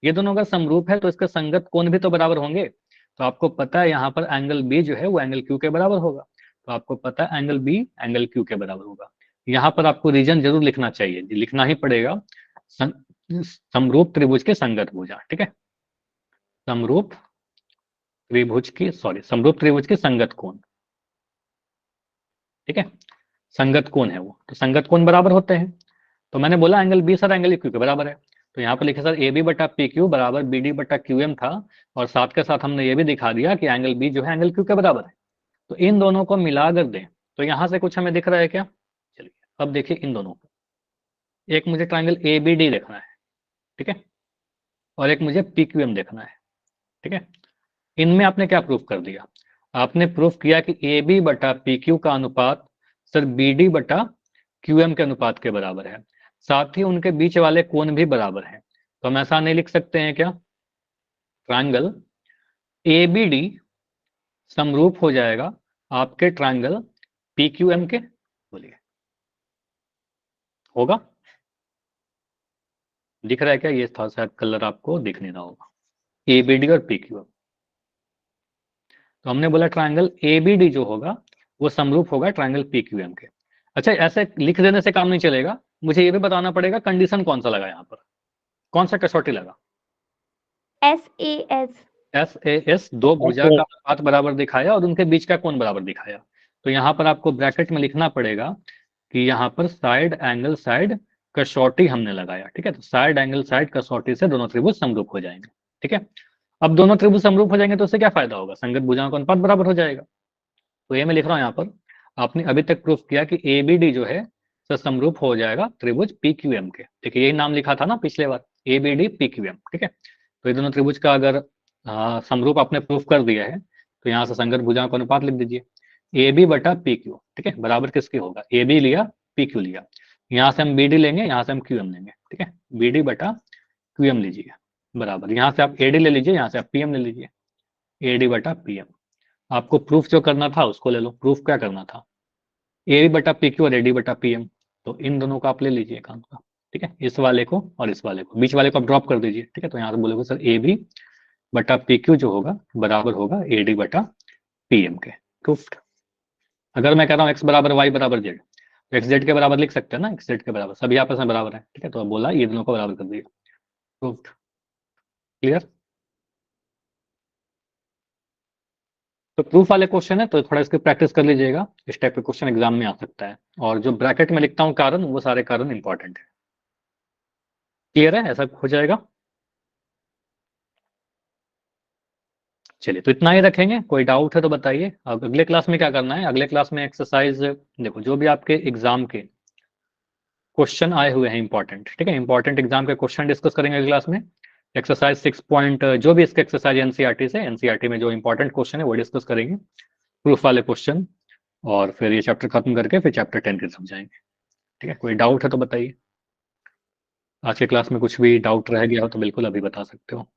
ये दोनों अगर समरूप है तो इसके संगत कोण भी तो बराबर होंगे। तो आपको पता है यहाँ पर एंगल बी जो है वो एंगल क्यू के बराबर होगा, तो आपको पता है एंगल बी एंगल क्यू के बराबर होगा। यहाँ पर आपको रीजन जरूर लिखना चाहिए, लिखना ही पड़ेगा, समरूप त्रिभुज के संगत भुजा, ठीक है, समरूप समरूप त्रिभुज के संगत कोण, ठीक है, संगत कोण है वो, तो संगत कोण बराबर होते हैं। तो मैंने बोला angle B sir angle Q के बराबर है, तो यहाँ पर लिखे सर ए बी बटा पी क्यू बराबर बी डी बटा क्यू एम था, और साथ के साथ हमने ये भी दिखा दिया कि एंगल बी जो है एंगल क्यू के बराबर है। तो इन दोनों को मिला कर दें तो यहाँ से कुछ हमें दिख रहा है क्या, चलिए अब देखिए इन दोनों को, एक मुझे ट्राइंगल ए बी डी देखना है, ठीक है, और एक मुझे पी क्यू एम देखना है, ठीक है। इनमें आपने क्या प्रूफ कर दिया, आपने प्रूफ किया कि ए बी बटा पी क्यू का अनुपात सर बी डी बटा क्यू एम के अनुपात के बराबर है, साथ ही उनके बीच वाले कोण भी बराबर हैं। तो हम ऐसा नहीं लिख सकते हैं क्या, ट्रायंगल ए बी डी समरूप हो जाएगा आपके ट्रायंगल पी क्यू एम के, बोलिए होगा, दिख रहा है क्या, ये था शायद कलर आपको दिख नहीं रहा होगा, ए बी डी और पी क्यू एम। तो हमने बोला ट्रायंगल ए बी डी जो होगा वो समरूप होगा ट्रायंगल पी क्यू एम के। अच्छा ऐसे लिख देने से काम नहीं चलेगा, मुझे ये भी बताना पड़ेगा कंडीशन कौन सा लगा, यहाँ पर कौन सा कसौटी लगा, एस दो भुजा का अनुपात बराबर दिखाया और उनके बीच का कोण बराबर दिखाया। तो यहाँ पर आपको ब्रैकेट में लिखना पड़ेगा कि यहाँ पर साइड एंगल साइड कसौटी हमने लगाया, ठीक है। तो साइड एंगल साइड कसौटी से दोनों त्रिभुज समरूप हो जाएंगे, ठीक है। अब दोनों त्रिभुज समरूप हो जाएंगे तो उससे क्या फायदा होगा, संगत भुजाओं का अनुपात बराबर हो जाएगा। तो ये मैं लिख रहा हूँ यहाँ पर, आपने अभी तक प्रूफ किया कि ए बी डी जो है सर समरूप हो जाएगा त्रिभुज पी क्यू एम के, ठीक है, यही नाम लिखा था ना पिछले बार, A B D P Q M, ठीक है। तो ये दोनों त्रिभुज का अगर समरूप आपने प्रूफ कर दिया है तो यहाँ से संगत भुजाओं का अनुपात लिख दीजिए, ए बी बटा पी क्यू, ठीक है, बराबर किसके होगा, ए बी लिया पी क्यू लिया, यहाँ से हम बी डी लेंगे, यहाँ से हम क्यू एम लेंगे, ठीक है, बी डी बटा क्यू एम लीजिए बराबर, यहाँ से आप ए डी ले लीजिए, यहाँ से आप पी एम ले लीजिए, ए डी बटा पी एम। आपको प्रूफ जो करना था उसको ले लो, प्रूफ क्या करना था, ए बी बटा पी क्यू और ए डी बटा पी एम, तो इन दोनों का आप ले लीजिए काम का, ठीक है, इस वाले को और इस वाले को, बीच वाले को आप ड्रॉप कर दीजिए, ठीक है, तो यहाँ से बोलोगे सर ए बी बटा पी क्यू जो होगा बराबर होगा ए डी बटा पी एम के, प्रूफ्ड। अगर मैं कह रहा हूँ एक्स बराबर वाई बराबर जेड, तो एक्स जेड के बराबर लिख सकते हैं ना, एक्स जेड के बराबर, सभी आपस में बराबर है, ठीक है, तो अब बोला ये दोनों को बराबर कर दिया, प्रूफ्ड। क्लियर। तो प्रूफ वाले क्वेश्चन है तो थोड़ा इसकी प्रैक्टिस कर लीजिएगा, इस टाइप के क्वेश्चन एग्जाम में आ सकता है, और जो ब्रैकेट में लिखता हूँ कारण, वो सारे कारण इंपॉर्टेंट है। क्लियर है, ऐसा हो जाएगा। चलिए तो इतना ही रखेंगे, कोई डाउट है तो बताइए। अब अगले क्लास में क्या करना है, अगले क्लास में एक्सरसाइज, देखो जो भी आपके एग्जाम के क्वेश्चन आए हुए हैं इंपॉर्टेंट, ठीक है, इंपॉर्टेंट एग्जाम के क्वेश्चन डिस्कस करेंगे अगली क्लास में। एक्सरसाइज 6 पॉइंट जो भी इसके एक्सरसाइज एनसीईआरटी से, एनसीईआरटी में जो इंपॉर्टेंट क्वेश्चन है वो डिस्कस करेंगे, प्रूफ वाले क्वेश्चन, और फिर ये चैप्टर खत्म करके फिर चैप्टर 10 के समझाएंगे, ठीक है। कोई डाउट है तो बताइए, आज के क्लास में कुछ भी डाउट रह गया हो तो बिल्कुल अभी बता सकते हो।